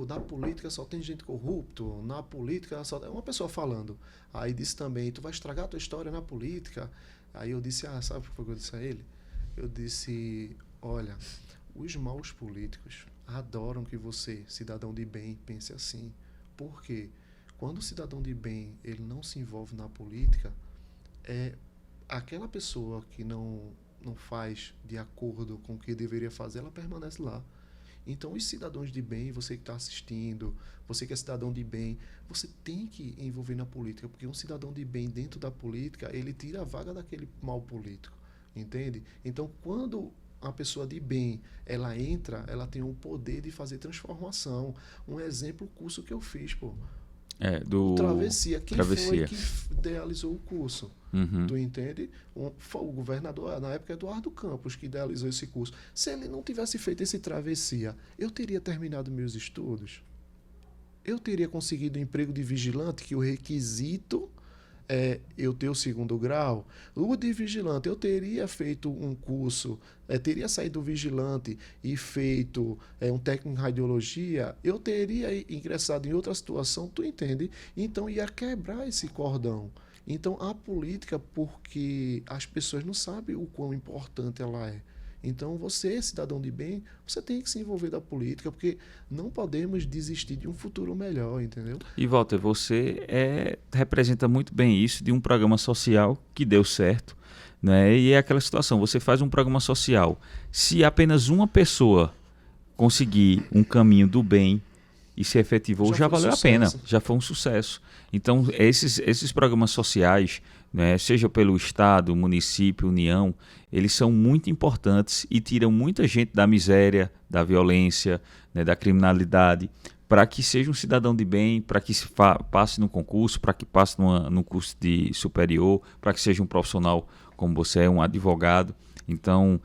S3: na política só tem gente corrupto, na política só... Uma pessoa falando. Aí disse também, tu vai estragar a tua história na política. Aí eu disse, sabe o que eu disse a ele? Eu disse, olha, os maus políticos adoram que você, cidadão de bem, pense assim. Por quê? Quando o cidadão de bem ele não se envolve na política, aquela pessoa que não faz de acordo com o que deveria fazer, ela permanece lá. Então, os cidadãos de bem, você que está assistindo, você que é cidadão de bem, você tem que envolver na política, porque um cidadão de bem dentro da política, ele tira a vaga daquele mau político, entende? Então, quando a pessoa de bem, ela entra, ela tem o poder de fazer transformação. Um exemplo, o curso que eu fiz, pô.
S1: Do
S3: Travessia. Quem
S1: Travessia.
S3: foi que idealizou o curso?
S1: Uhum.
S3: Tu entende? Foi o governador, na época, Eduardo Campos, que idealizou esse curso. Se ele não tivesse feito esse Travessia, eu teria terminado meus estudos? Eu teria conseguido um emprego de vigilante, que o requisito é eu ter o 2º grau? O de vigilante, eu teria feito um curso, teria saído do vigilante e feito um técnico em radiologia, eu teria ingressado em outra situação, tu entende? Então ia quebrar esse cordão. Então a política, porque as pessoas não sabem o quão importante ela é. Então você, cidadão de bem, você tem que se envolver da política, porque não podemos desistir de um futuro melhor, entendeu?
S1: E Walter, você representa muito bem isso de um programa social que deu certo, né? E é aquela situação, você faz um programa social, se apenas uma pessoa conseguir um caminho do bem e se efetivou, já valeu a pena, já foi um sucesso. Então, esses programas sociais né, seja pelo Estado, município, União, eles são muito importantes e tiram muita gente da miséria, da violência, né, da criminalidade, para que seja um cidadão de bem, para que passe no concurso, para que passe num curso de superior, para que seja um profissional como você é, um advogado. Então,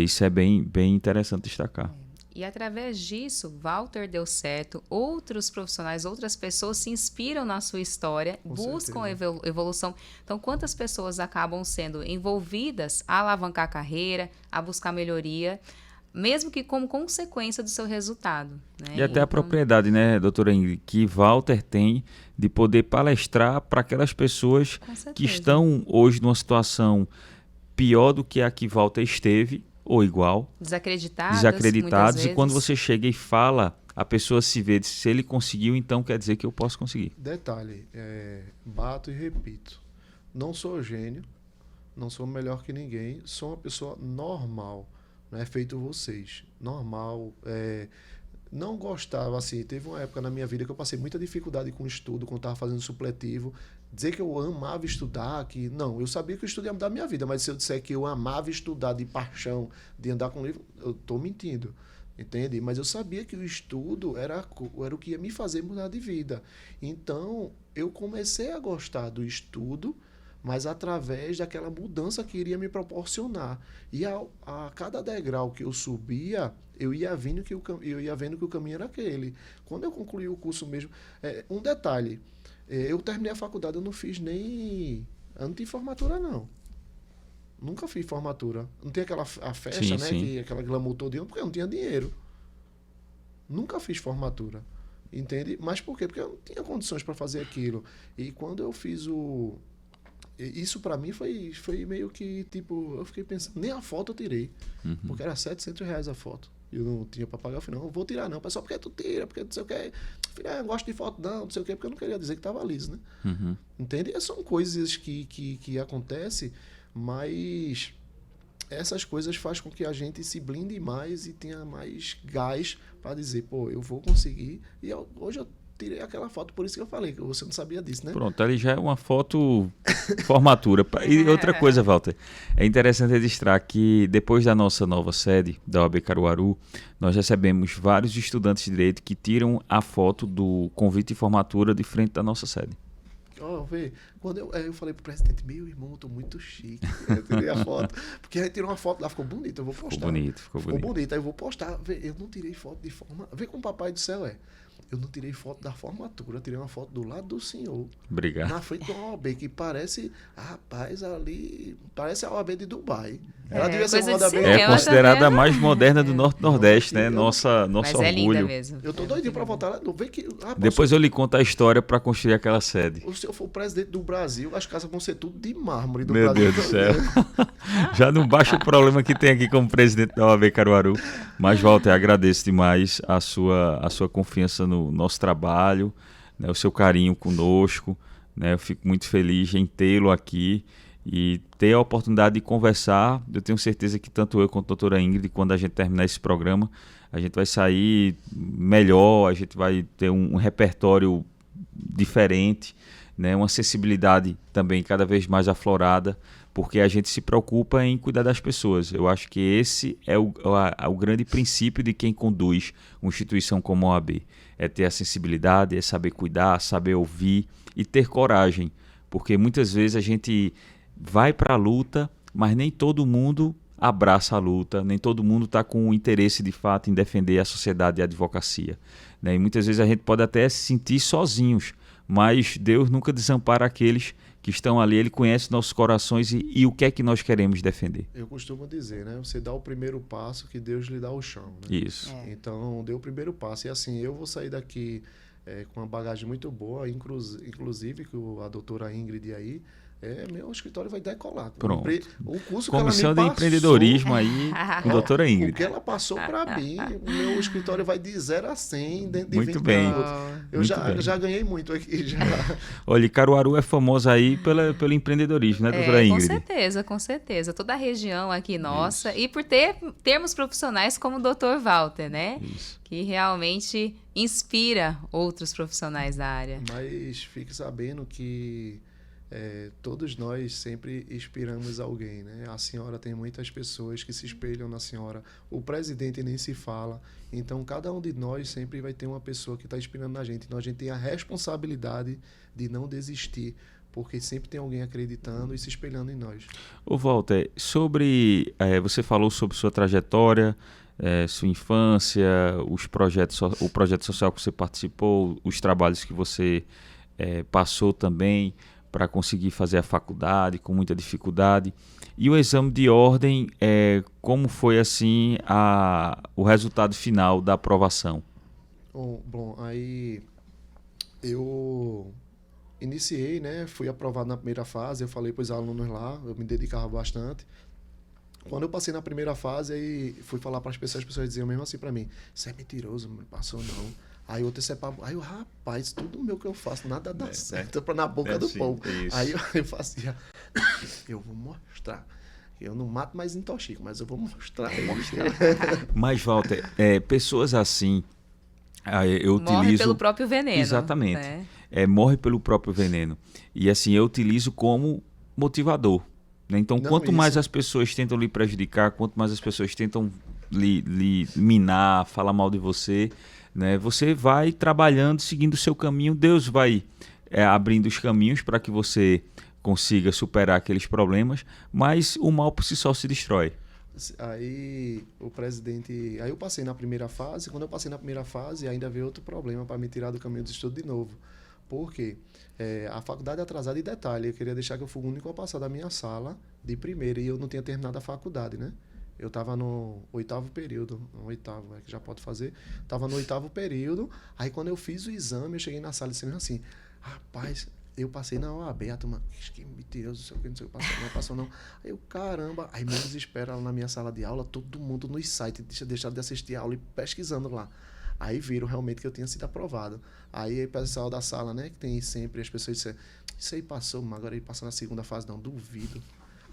S1: isso é bem interessante destacar.
S2: E através disso, Walter deu certo, outros profissionais, outras pessoas se inspiram na sua história, buscam evolução. Então, quantas pessoas acabam sendo envolvidas a alavancar a carreira, a buscar melhoria, mesmo que como consequência do seu resultado, né?
S1: E até a propriedade, né, doutora Ingrid, que Walter tem de poder palestrar para aquelas pessoas que estão hoje numa situação pior do que a que Walter esteve, ou igual, desacreditados, e quando você chega e fala, a pessoa se vê, se ele conseguiu, então quer dizer que eu posso conseguir.
S3: Detalhe, bato e repito, não sou gênio, não sou melhor que ninguém, sou uma pessoa normal, não é feito vocês, normal, não gostava, assim, teve uma época na minha vida que eu passei muita dificuldade com o estudo, quando estava fazendo supletivo. Dizer que eu amava estudar, não, eu sabia que o estudo ia mudar a minha vida, mas se eu disser que eu amava estudar de paixão, de andar com livro, eu estou mentindo, entende? Mas eu sabia que o estudo era o que ia me fazer mudar de vida. Então, eu comecei a gostar do estudo, mas através daquela mudança que iria me proporcionar. E a cada degrau que eu subia, eu ia vendo que o caminho era aquele. Quando eu concluí o curso mesmo, um detalhe, eu terminei a faculdade, eu não fiz nem ano de formatura, não. Nunca fiz formatura. Não tem aquela festa,
S1: sim,
S3: né?
S1: sim.
S3: Aquela glamour todo, porque eu não tinha dinheiro. Nunca fiz formatura. Entende? Mas por quê? Porque eu não tinha condições para fazer aquilo. E quando eu fiz isso para mim foi meio que, tipo, eu fiquei pensando, nem a foto eu tirei. Porque era R$700 a foto. Eu não tinha para pagar, eu falei, não vou tirar não. Pessoal, porque tu tira? Porque não sei o que. Filho, eu gosto de foto não sei o que, porque eu não queria dizer que estava liso, né? Entende? E são coisas que acontecem, mas essas coisas fazem com que a gente se blinde mais e tenha mais gás para dizer, pô, eu vou conseguir. E hoje eu tirei aquela foto, por isso que eu falei, que você não sabia disso, né?
S1: Pronto, ali já é uma foto formatura. E outra coisa, Walter, é interessante registrar que depois da nossa nova sede, da OAB Caruaru, nós recebemos vários estudantes de direito que tiram a foto do convite de formatura de frente da nossa sede.
S3: Quando eu falei pro presidente, meu irmão, eu tô muito chique. Eu tirei a foto. Porque aí tirou uma foto lá, ficou bonito, eu vou postar.
S1: Ficou bonito.
S3: Aí eu vou postar. Eu não tirei foto de forma. Vê como o papai do céu é. Eu não tirei foto da formatura, eu tirei uma foto do lado do senhor.
S1: Obrigado.
S3: Na frente de uma OAB, que parece, rapaz, ali, parece a OAB de Dubai. Ela devia ser uma OAB.
S1: É considerada a mais moderna do Norte-Nordeste, né? Nosso
S2: mas
S1: orgulho.
S2: É linda mesmo.
S3: Eu tô doidinho pra voltar lá.
S1: Depois eu lhe conto a história para construir aquela sede.
S3: Se eu for o presidente do Brasil, as casas vão ser tudo de mármore do
S1: Meu
S3: Brasil.
S1: Deus do céu. Já não baixa o problema que tem aqui como presidente da OAB Caruaru. Mas, Walter, agradeço demais a sua confiança no nosso trabalho, né, o seu carinho conosco. Né, eu fico muito feliz em tê-lo aqui e ter a oportunidade de conversar. Eu tenho certeza que tanto eu quanto a doutora Ingrid, quando a gente terminar esse programa, a gente vai sair melhor, a gente vai ter um repertório diferente, né, uma acessibilidade também cada vez mais aflorada, porque a gente se preocupa em cuidar das pessoas. Eu acho que esse é o grande princípio de quem conduz uma instituição como a OAB. É ter a sensibilidade, é saber cuidar, saber ouvir e ter coragem, porque muitas vezes a gente vai para a luta, mas nem todo mundo abraça a luta, nem todo mundo está com o interesse de fato em defender a sociedade e a advocacia. Né? E muitas vezes a gente pode até se sentir sozinhos, mas Deus nunca desampara aqueles que estão ali, Ele conhece nossos corações e o que é que nós queremos defender.
S3: Eu costumo dizer, né? Você dá o primeiro passo que Deus lhe dá o chão. Né?
S1: Isso.
S3: Então, dê o primeiro passo. E assim, eu vou sair daqui com uma bagagem muito boa, inclusive com a doutora Ingrid aí, meu escritório vai decolar.
S1: Pronto.
S3: O curso
S1: Comissão
S3: que ela
S1: de
S3: me
S1: empreendedorismo aí com a doutora Ingrid.
S3: O que ela passou para mim, o meu escritório vai de 0 a 100 dentro de
S1: muito
S3: 20
S1: bem.
S3: minutos. Eu já ganhei muito aqui. Já.
S1: Olha, Caruaru é famosa aí pelo empreendedorismo, né, doutora Ingrid?
S2: Com certeza. Toda a região aqui nossa. Isso. E por termos profissionais como o Dr. Walter, né?
S1: Isso.
S2: Que realmente inspira outros profissionais da área.
S3: Mas fique sabendo que todos nós sempre inspiramos alguém, né? A senhora tem muitas pessoas que se espelham na senhora. O presidente nem se fala. Então, cada um de nós sempre vai ter uma pessoa que está inspirando na gente. Então, a gente tem a responsabilidade de não desistir, porque sempre tem alguém acreditando e se espelhando em nós.
S1: Ô Walter, você falou sobre sua trajetória, sua infância, o projeto social que você participou, os trabalhos que você passou também para conseguir fazer a faculdade com muita dificuldade. E o exame de ordem, como foi assim o resultado final da aprovação?
S3: Bom, aí eu iniciei, né? Fui aprovado na primeira fase, eu falei para os alunos lá, eu me dedicava bastante. Quando eu passei na primeira fase, aí fui falar para as pessoas diziam mesmo assim para mim: "Você é mentiroso, não passou não". Aí outro aí eu, rapaz, tudo meu que eu faço, nada dá certo na boca do povo. Aí eu fazia, eu vou mostrar. Eu não mato mais intoxico, mas eu vou mostrar.
S1: Mas, Walter, pessoas assim, eu utilizo...
S2: Morre pelo próprio veneno.
S1: Exatamente. Morre pelo próprio veneno. E assim, eu utilizo como motivador. Né? Então, quanto mais as pessoas tentam lhe prejudicar, quanto mais as pessoas tentam lhe minar, falar mal de você... Né? Você vai trabalhando, seguindo o seu caminho, Deus vai abrindo os caminhos para que você consiga superar aqueles problemas, mas o mal por si só se destrói.
S3: Aí eu passei na primeira fase. Quando eu passei na primeira fase, ainda veio outro problema para me tirar do caminho do estudo de novo. Por quê? A faculdade é atrasada, e detalhe, eu queria deixar que eu fui o único a passar da minha sala de primeira e eu não tinha terminado a faculdade, né? Eu estava no oitavo período, que já pode fazer. Estava no oitavo período, aí quando eu fiz o exame, eu cheguei na sala e disse assim, rapaz, eu passei na OAB, a turma, que mentiroso, não sei o que, não passou não. Aí eu, caramba, aí me desespera lá na minha sala de aula, todo mundo nos sites, deixaram de assistir a aula e pesquisando lá. Aí viram realmente que eu tinha sido aprovado. Aí o pessoal da sala, né, que tem sempre as pessoas disseram, isso aí passou, mas agora ele passou na segunda fase, não, duvido.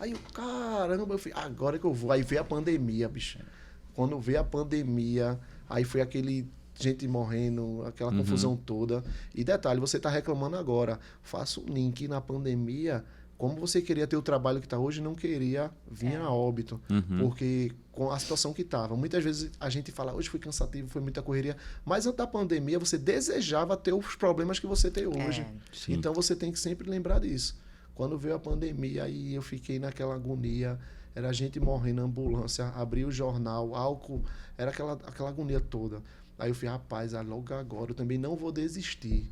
S3: Aí eu, caramba, eu falei, agora que eu vou. Aí veio a pandemia, bicho. Quando veio a pandemia, aí foi gente morrendo, aquela confusão toda. E detalhe, você está reclamando agora. Faça um link na pandemia, como você queria ter o trabalho que está hoje, não queria vir a óbito. Porque com a situação que estava. Muitas vezes a gente fala, hoje foi cansativo, foi muita correria. Mas antes da pandemia, você desejava ter os problemas que você tem hoje. Então você tem que sempre lembrar disso. Quando veio a pandemia, aí eu fiquei naquela agonia, era gente morrendo na ambulância, abri o jornal, álcool, era aquela agonia toda. Aí eu falei, rapaz, logo agora eu também não vou desistir.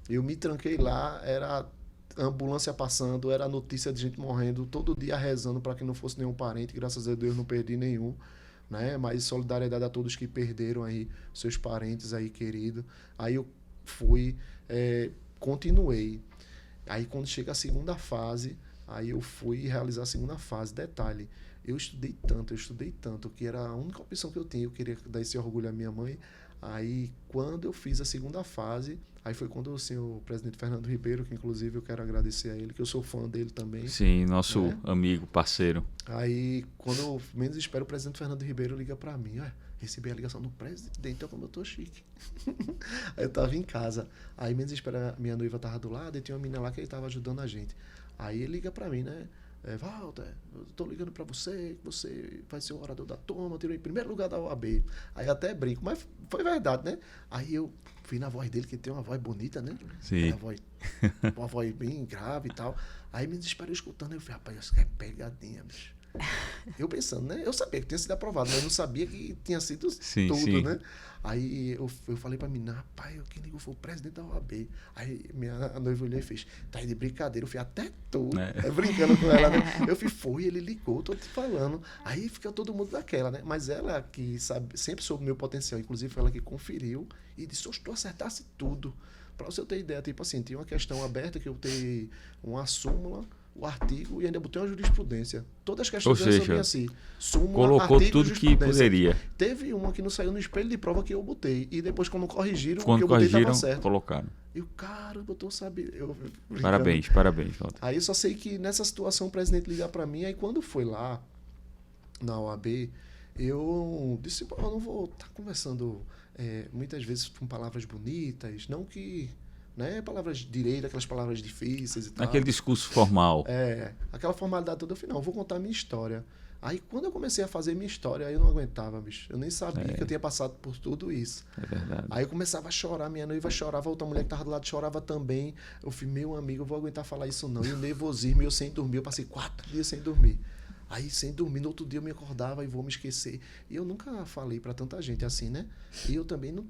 S3: Eu me tranquei lá, era ambulância passando, era notícia de gente morrendo, todo dia rezando para que não fosse nenhum parente, graças a Deus não perdi nenhum, né? Mas solidariedade a todos que perderam aí seus parentes aí queridos. Aí eu continuei. Aí quando chega a segunda fase, aí eu fui realizar a segunda fase. Detalhe, eu estudei tanto, que era a única opção que eu tinha. Eu queria dar esse orgulho à minha mãe. Aí quando eu fiz a segunda fase, aí foi quando o senhor presidente Fernando Ribeiro, que inclusive eu quero agradecer a ele, que eu sou fã dele também.
S1: Sim, nosso amigo, parceiro.
S3: Aí quando eu menos espero, o presidente Fernando Ribeiro liga para mim, recebi a ligação do presidente, então como eu tô chique. Aí eu tava em casa. Aí menos espera, minha noiva tava do lado e tinha uma menina lá que ele tava ajudando a gente. Aí ele liga pra mim, né? Walter, eu tô ligando pra você, que você vai ser o orador da turma, eu tirei em primeiro lugar da OAB. Aí até brinco, mas foi verdade, né? Aí eu fui na voz dele, que tem uma voz bonita, né?
S1: Sim.
S3: Uma voz bem grave e tal. Aí me desesperei escutando, eu falei, rapaz, isso é pegadinha, bicho. Eu pensando, né? Eu sabia que tinha sido aprovado, mas eu não sabia que tinha sido tudo, né? Aí eu falei pra mim, rapaz, quem ligou foi o presidente da OAB. Aí minha noiva olhou e fez, tá aí de brincadeira. Eu fui até tu, brincando com ela, né? Eu fui, ele ligou, tô te falando. Aí fica todo mundo daquela, né? Mas ela que sempre soube o meu potencial, inclusive foi ela que conferiu e disse, se tu acertasse tudo. Pra você ter ideia, tipo assim, tinha uma questão aberta que eu tenho uma súmula, o artigo, e ainda botei uma jurisprudência. Todas as questões eram sobre assim. Súmula,
S1: colocou
S3: artigo,
S1: tudo que poderia.
S3: Teve uma que não saiu no espelho de prova que eu botei. E depois, quando corrigiram,
S1: o que eu
S3: botei estava certo.
S1: Colocaram.
S3: E o cara botou, sabe...
S1: Parabéns, Walter.
S3: Aí eu só sei que nessa situação o presidente ligar para mim, aí quando foi lá, na OAB, eu disse, eu não vou estar conversando muitas vezes com palavras bonitas, não que né? Palavras de direito, aquelas palavras difíceis e tal.
S1: Aquele discurso formal.
S3: Aquela formalidade toda, eu vou contar a minha história. Aí, quando eu comecei a fazer minha história, eu não aguentava, bicho. Eu nem sabia que eu tinha passado por tudo isso.
S1: É verdade.
S3: Aí eu começava a chorar, minha noiva chorava, outra mulher que estava do lado chorava também. Eu falei, meu amigo, eu vou aguentar falar isso não. E o nervosismo, eu sem dormir, eu passei 4 dias sem dormir. Aí, sem dormir, no outro dia eu me acordava e vou me esquecer. E eu nunca falei pra tanta gente assim, né? E eu também não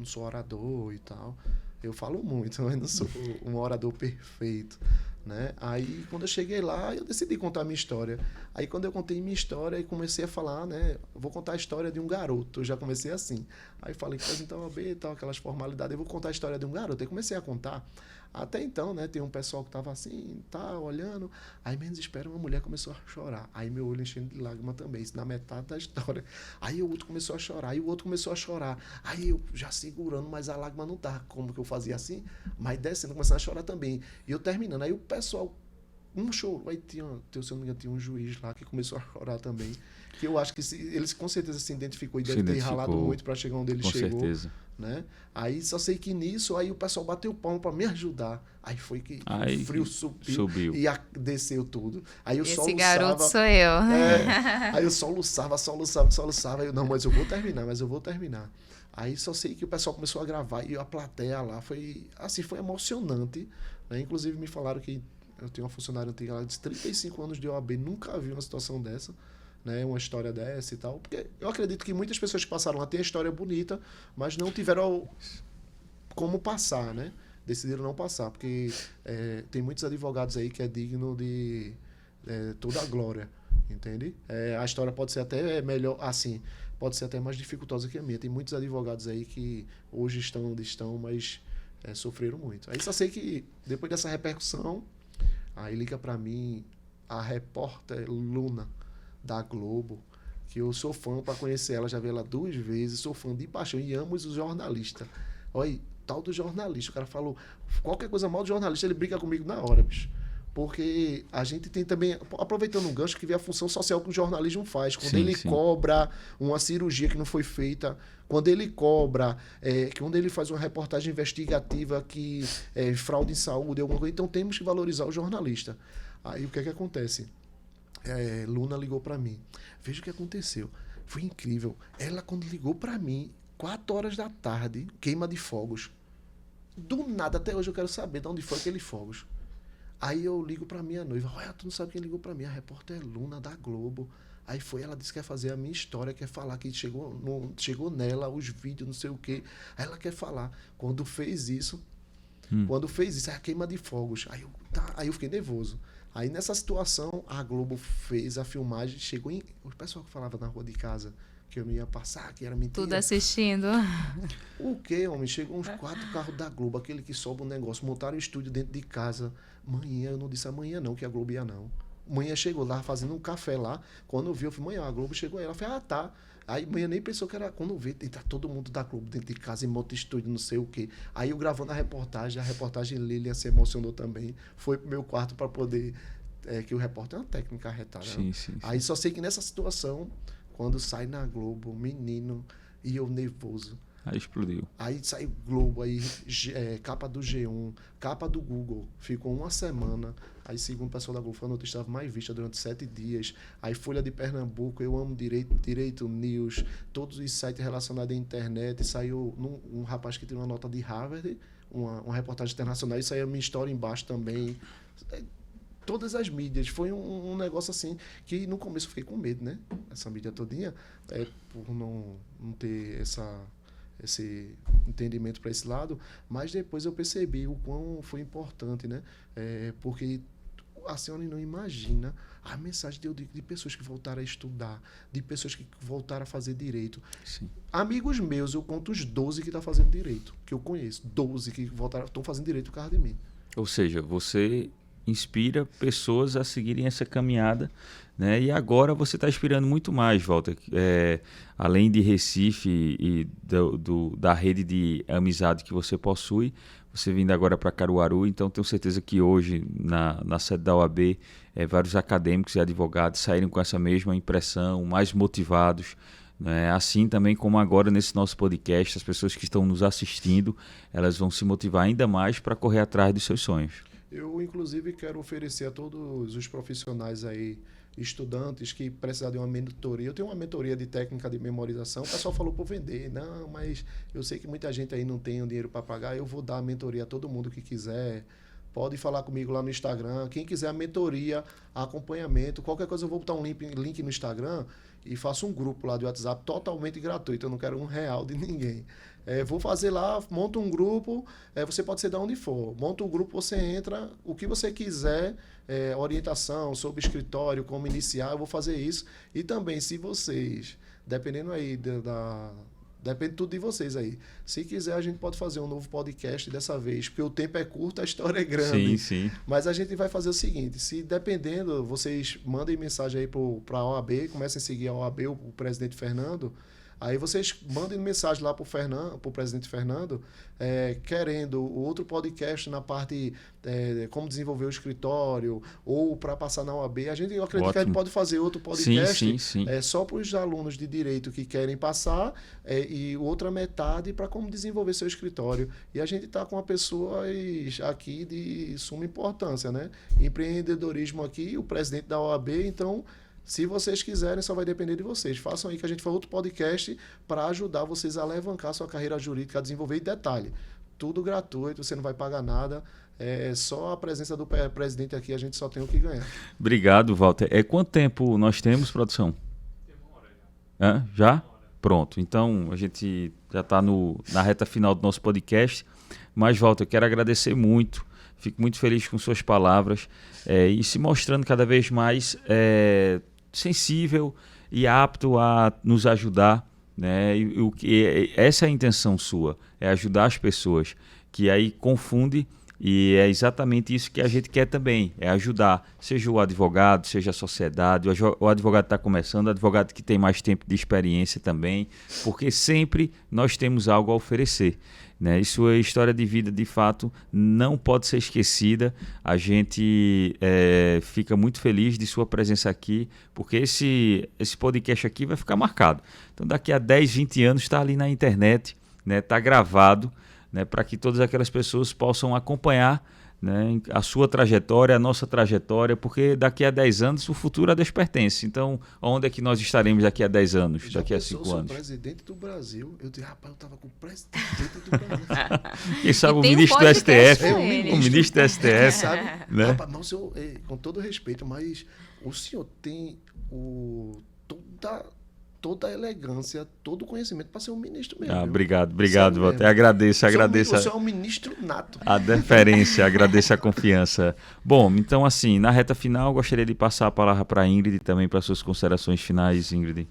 S3: sou orador e tal. Eu falo muito, mas não sou um orador perfeito, né? Aí, quando eu cheguei lá, eu decidi contar a minha história. Aí, quando eu contei minha história e comecei a falar, né? Eu vou contar a história de um garoto. Eu já comecei assim. Aí, falei, então, AB e tal, aquelas formalidades. Eu vou contar a história de um garoto. Aí, comecei a contar. Até então, né? Tem um pessoal que tava assim, tá, olhando. Aí, menos espera, uma mulher começou a chorar. Aí, meu olho enchendo de lágrima também. Isso na metade da história. Aí, o outro começou a chorar. Aí, o outro começou a chorar. Aí, eu já segurando, mas a lágrima não tava. Como que eu fazia assim? Mas descendo, começando a chorar também. E eu terminando. Aí, o pessoal, um chorou. Aí, se eu não me engano, tinha um juiz lá que começou a chorar também. Que eu acho que ele com certeza se identificou e deve ter ralado muito para chegar onde ele chegou. Com certeza. Né? Aí só sei que nisso, aí o pessoal bateu palma para me ajudar. Aí foi que o frio subiu e desceu tudo. Aí eu
S2: Esse garoto sou eu.
S3: Aí eu soluçava. Aí eu, não, mas eu vou terminar. Aí só sei que o pessoal começou a gravar e a plateia lá foi emocionante. Né? Inclusive me falaram que eu tenho uma funcionária antiga lá de 35 anos de OAB, nunca vi uma situação dessa. Né, uma história dessa e tal, porque eu acredito que muitas pessoas que passaram lá têm a história bonita, mas não tiveram como passar, né? Decidiram não passar, porque tem muitos advogados aí que é digno de toda a glória, entende? A história pode ser até melhor, assim, pode ser até mais dificultosa que a minha. Tem muitos advogados aí que hoje estão onde estão, mas sofreram muito. Aí só sei que depois dessa repercussão, aí liga para mim a repórter Luna, da Globo, que eu sou fã para conhecer ela, já vi ela 2 vezes, sou fã de paixão e amo os jornalistas. Olha, tal do jornalista, o cara falou, qualquer coisa mal do jornalista, ele briga comigo na hora, bicho. Porque a gente tem também, aproveitando um gancho, que vê a função social que o jornalismo faz. Quando ele cobra uma cirurgia que não foi feita, quando ele cobra, quando ele faz uma reportagem investigativa que fraude em saúde, alguma coisa, então temos que valorizar o jornalista. Aí o que é que acontece? Luna ligou para mim. Veja o que aconteceu. Foi incrível. Ela, quando ligou para mim, 4 horas da tarde, queima de fogos. Do nada, até hoje eu quero saber de onde foi aquele fogos. Aí eu ligo para minha noiva. Olha, tu não sabe quem ligou para mim? A repórter Luna, da Globo. Aí ela disse que quer fazer a minha história, quer falar que chegou nela os vídeos, não sei o quê. Aí ela quer falar. Quando fez isso, a queima de fogos. Aí eu fiquei nervoso. Aí nessa situação, a Globo fez a filmagem, chegou em... O pessoal que falava na rua de casa que eu não ia passar, que era mentira.
S2: Tudo assistindo.
S3: O quê, homem? Chegou uns 4 carros da Globo, aquele que sobe um negócio, montaram um estúdio dentro de casa. Manhã, eu não disse amanhã não, que a Globo ia não. Manhã chegou lá, fazendo um café lá. Quando eu vi, eu falei, manhã, a Globo chegou aí. Ela falou, tá. Aí manhã nem pensou que era... Quando eu vi, tá todo mundo da Globo dentro de casa, em monta estúdio, não sei o quê. Aí eu gravando a reportagem Lilian se emocionou também. Foi pro meu quarto para poder... que o repórter é uma técnica arretada. Sim. Aí só sei que nessa situação, quando sai na Globo, menino, e eu nervoso.
S1: Aí explodiu.
S3: Aí saiu Globo, aí capa do G1, capa do Google. Ficou 1 semana. Aí, segundo o pessoal da Globo, foi a notícia estava mais vista durante 7 dias. Aí, Folha de Pernambuco, Eu Amo Direito News, todos os sites relacionados à internet. Saiu um rapaz que tem uma nota de Harvard, uma reportagem internacional, e saiu a minha história embaixo também. Todas as mídias. Foi um negócio assim que no começo eu fiquei com medo, né? Essa mídia todinha, por não ter esse entendimento para esse lado, mas depois eu percebi o quão foi importante, né? Porque a senhora não imagina a mensagem de pessoas que voltaram a estudar, de pessoas que voltaram a fazer direito.
S1: Sim.
S3: Amigos meus, eu conto os 12 que estão fazendo direito, que eu conheço. 12 que voltaram, estão fazendo direito por causa de mim.
S1: Ou seja, você inspira pessoas a seguirem essa caminhada, né? E agora você está inspirando muito mais, Walter. Além de Recife e da rede de amizade que você possui, você vindo agora para Caruaru, então tenho certeza que hoje, na sede da OAB, vários acadêmicos e advogados saíram com essa mesma impressão, mais motivados, né? Assim também como agora nesse nosso podcast, as pessoas que estão nos assistindo, elas vão se motivar ainda mais para correr atrás dos seus sonhos.
S3: Eu, inclusive, quero oferecer a todos os profissionais aí, estudantes que precisam de uma mentoria. Eu tenho uma mentoria de técnica de memorização. O pessoal falou por vender. Não, mas eu sei que muita gente aí não tem o dinheiro para pagar. Eu vou dar a mentoria a todo mundo que quiser. Pode falar comigo lá no Instagram. Quem quiser a mentoria, acompanhamento, qualquer coisa eu vou botar um link no Instagram e faço um grupo lá de WhatsApp totalmente gratuito. Eu não quero R$1 de ninguém. Vou fazer lá, monta um grupo, você pode ser de onde for. Monta um grupo, você entra, o que você quiser, orientação sobre escritório, como iniciar, eu vou fazer isso. E também, se vocês, dependendo aí depende tudo de vocês aí. Se quiser, a gente pode fazer um novo podcast dessa vez, porque o tempo é curto, a história é grande.
S1: Sim, sim.
S3: Mas a gente vai fazer o seguinte, se dependendo, vocês mandem mensagem aí para a OAB, comecem a seguir a OAB, o presidente Fernando. Aí vocês mandem mensagem lá para o presidente Fernando, querendo outro podcast na parte como desenvolver o escritório ou para passar na OAB. Eu acredito Ótimo. Que a gente pode fazer outro podcast
S1: sim.
S3: Só para os alunos de direito que querem passar e outra metade para como desenvolver seu escritório. E a gente está com uma pessoa aqui de suma importância, né? Empreendedorismo aqui, o presidente da OAB, então... Se vocês quiserem, só vai depender de vocês. Façam aí que a gente faz outro podcast para ajudar vocês a alavancar sua carreira jurídica, a desenvolver. E detalhe, tudo gratuito, você não vai pagar nada. Só a presença do presidente aqui, a gente só tem o que ganhar.
S1: Obrigado, Walter. Quanto tempo nós temos, produção?
S4: Tem 1 hora já.
S1: Já? Pronto. Então, a gente já está na reta final do nosso podcast. Mas, Walter, eu quero agradecer muito. Fico muito feliz com suas palavras e se mostrando cada vez mais sensível e apto a nos ajudar, né? Essa é a intenção sua, é ajudar as pessoas, que aí confunde, e é exatamente isso que a gente quer também, é ajudar, seja o advogado, seja a sociedade, o advogado está começando, o advogado que tem mais tempo de experiência também, porque sempre nós temos algo a oferecer, né? E sua história de vida, de fato, não pode ser esquecida. A gente fica muito feliz de sua presença aqui, porque esse podcast aqui vai ficar marcado. Então, daqui a 10, 20 anos está ali na internet, né? Está gravado, né? Para que todas aquelas pessoas possam acompanhar, né, a sua trajetória, a nossa trajetória, porque daqui a 10 anos o futuro a Deus pertence. Então, onde é que nós estaremos daqui a 10 anos, daqui a 5 anos?
S3: Eu sou presidente do Brasil. Eu disse, rapaz, eu estava com o presidente do Brasil.
S1: Quem sabe o ministro do STF, o ministro do STF,
S3: sabe?
S1: né?
S3: Rapaz, mas o senhor, com todo respeito, mas o senhor tem toda a elegância, todo o conhecimento para ser um ministro mesmo.
S1: Obrigado, Walter. Agradeço.
S3: O senhor é um ministro nato.
S1: A deferência, agradeço a confiança. Bom, então assim, na reta final, gostaria de passar a palavra para a Ingrid também para suas considerações finais, Ingrid.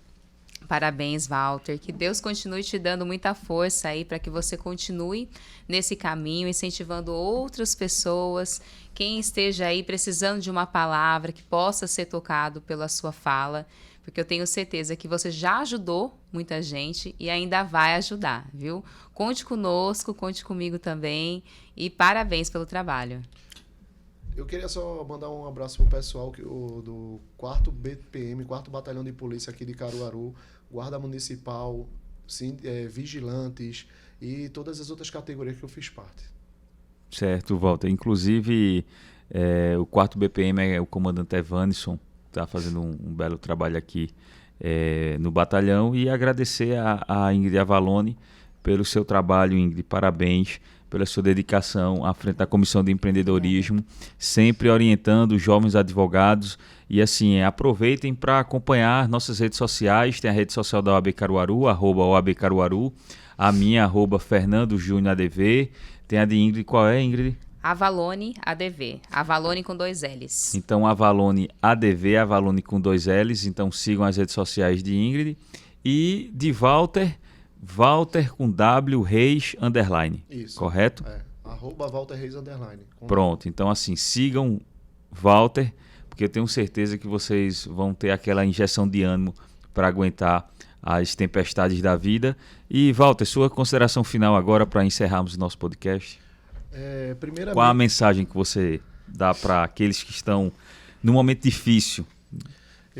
S2: Parabéns, Walter. Que Deus continue te dando muita força aí para que você continue nesse caminho, incentivando outras pessoas, quem esteja aí precisando de uma palavra que possa ser tocado pela sua fala, porque eu tenho certeza que você já ajudou muita gente e ainda vai ajudar, viu? Conte conosco, conte comigo também e parabéns pelo trabalho.
S3: Eu queria só mandar um abraço pro pessoal do 4º BPM, 4º Batalhão de Polícia aqui de Caruaru, Guarda Municipal, vigilantes e todas as outras categorias que eu fiz parte.
S1: Certo, Walter. Inclusive, o 4º BPM é o comandante Evanison, está fazendo um belo trabalho aqui no batalhão, e agradecer a Ingrid Avalone pelo seu trabalho, Ingrid, parabéns pela sua dedicação à frente da Comissão de Empreendedorismo, sempre orientando os jovens advogados, e assim, aproveitem para acompanhar nossas redes sociais, tem a rede social da OAB Caruaru, @OAB Caruaru, a minha, @Fernando Júnior ADV, tem a de Ingrid, qual é, Ingrid?
S2: Avalone ADV, Avalone com 2 L's.
S1: Então, Avalone ADV, Avalone com 2 L's, então sigam as redes sociais de Ingrid, e de Walter com W, Reis, _.
S3: Isso.
S1: Correto?
S3: @Walter Reis _.
S1: Pronto, então assim, sigam Walter, porque eu tenho certeza que vocês vão ter aquela injeção de ânimo para aguentar as tempestades da vida. E Walter, sua consideração final agora para encerrarmos o nosso podcast?
S3: Primeiramente,
S1: qual a mensagem que você dá para aqueles que estão num momento difícil?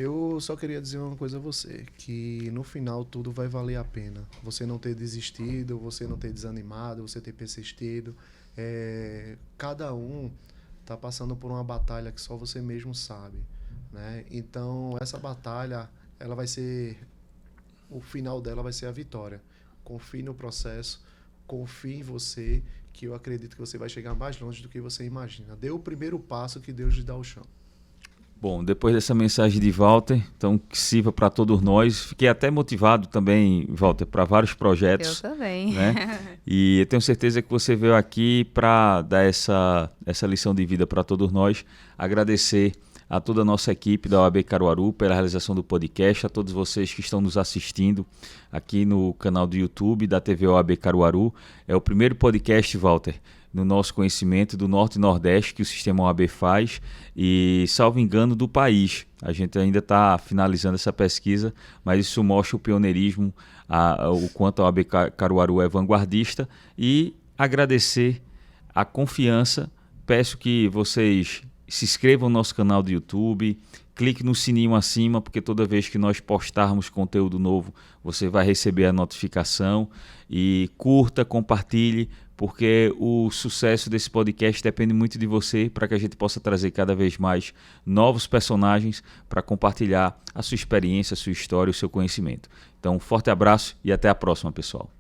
S3: Eu só queria dizer uma coisa a você, que no final tudo vai valer a pena. Você não ter desistido, você não ter desanimado, você ter persistido. Cada um está passando por uma batalha que só você mesmo sabe, né? Então, essa batalha, ela vai ser... O final dela vai ser a vitória. Confie no processo, confie em você, que eu acredito que você vai chegar mais longe do que você imagina. Dê o primeiro passo que Deus lhe dá o chão.
S1: Bom, depois dessa mensagem de Walter, então que sirva para todos nós. Fiquei até motivado também, Walter, para vários projetos.
S2: Eu também.
S1: Né? E eu tenho certeza que você veio aqui para dar essa lição de vida para todos nós. Agradecer a toda a nossa equipe da OAB Caruaru pela realização do podcast, a todos vocês que estão nos assistindo aqui no canal do YouTube da TV OAB Caruaru. É o primeiro podcast, Walter, no nosso conhecimento do Norte e Nordeste que o Sistema OAB faz e, salvo engano, do país. A gente ainda está finalizando essa pesquisa, mas isso mostra o pioneirismo, o quanto a OAB Caruaru é vanguardista, e agradecer a confiança. Peço que vocês se inscrevam no nosso canal do YouTube, clique no sininho acima, porque toda vez que nós postarmos conteúdo novo, você vai receber a notificação, e curta, compartilhe, porque o sucesso desse podcast depende muito de você, para que a gente possa trazer cada vez mais novos personagens para compartilhar a sua experiência, a sua história, o seu conhecimento. Então, um forte abraço e até a próxima, pessoal.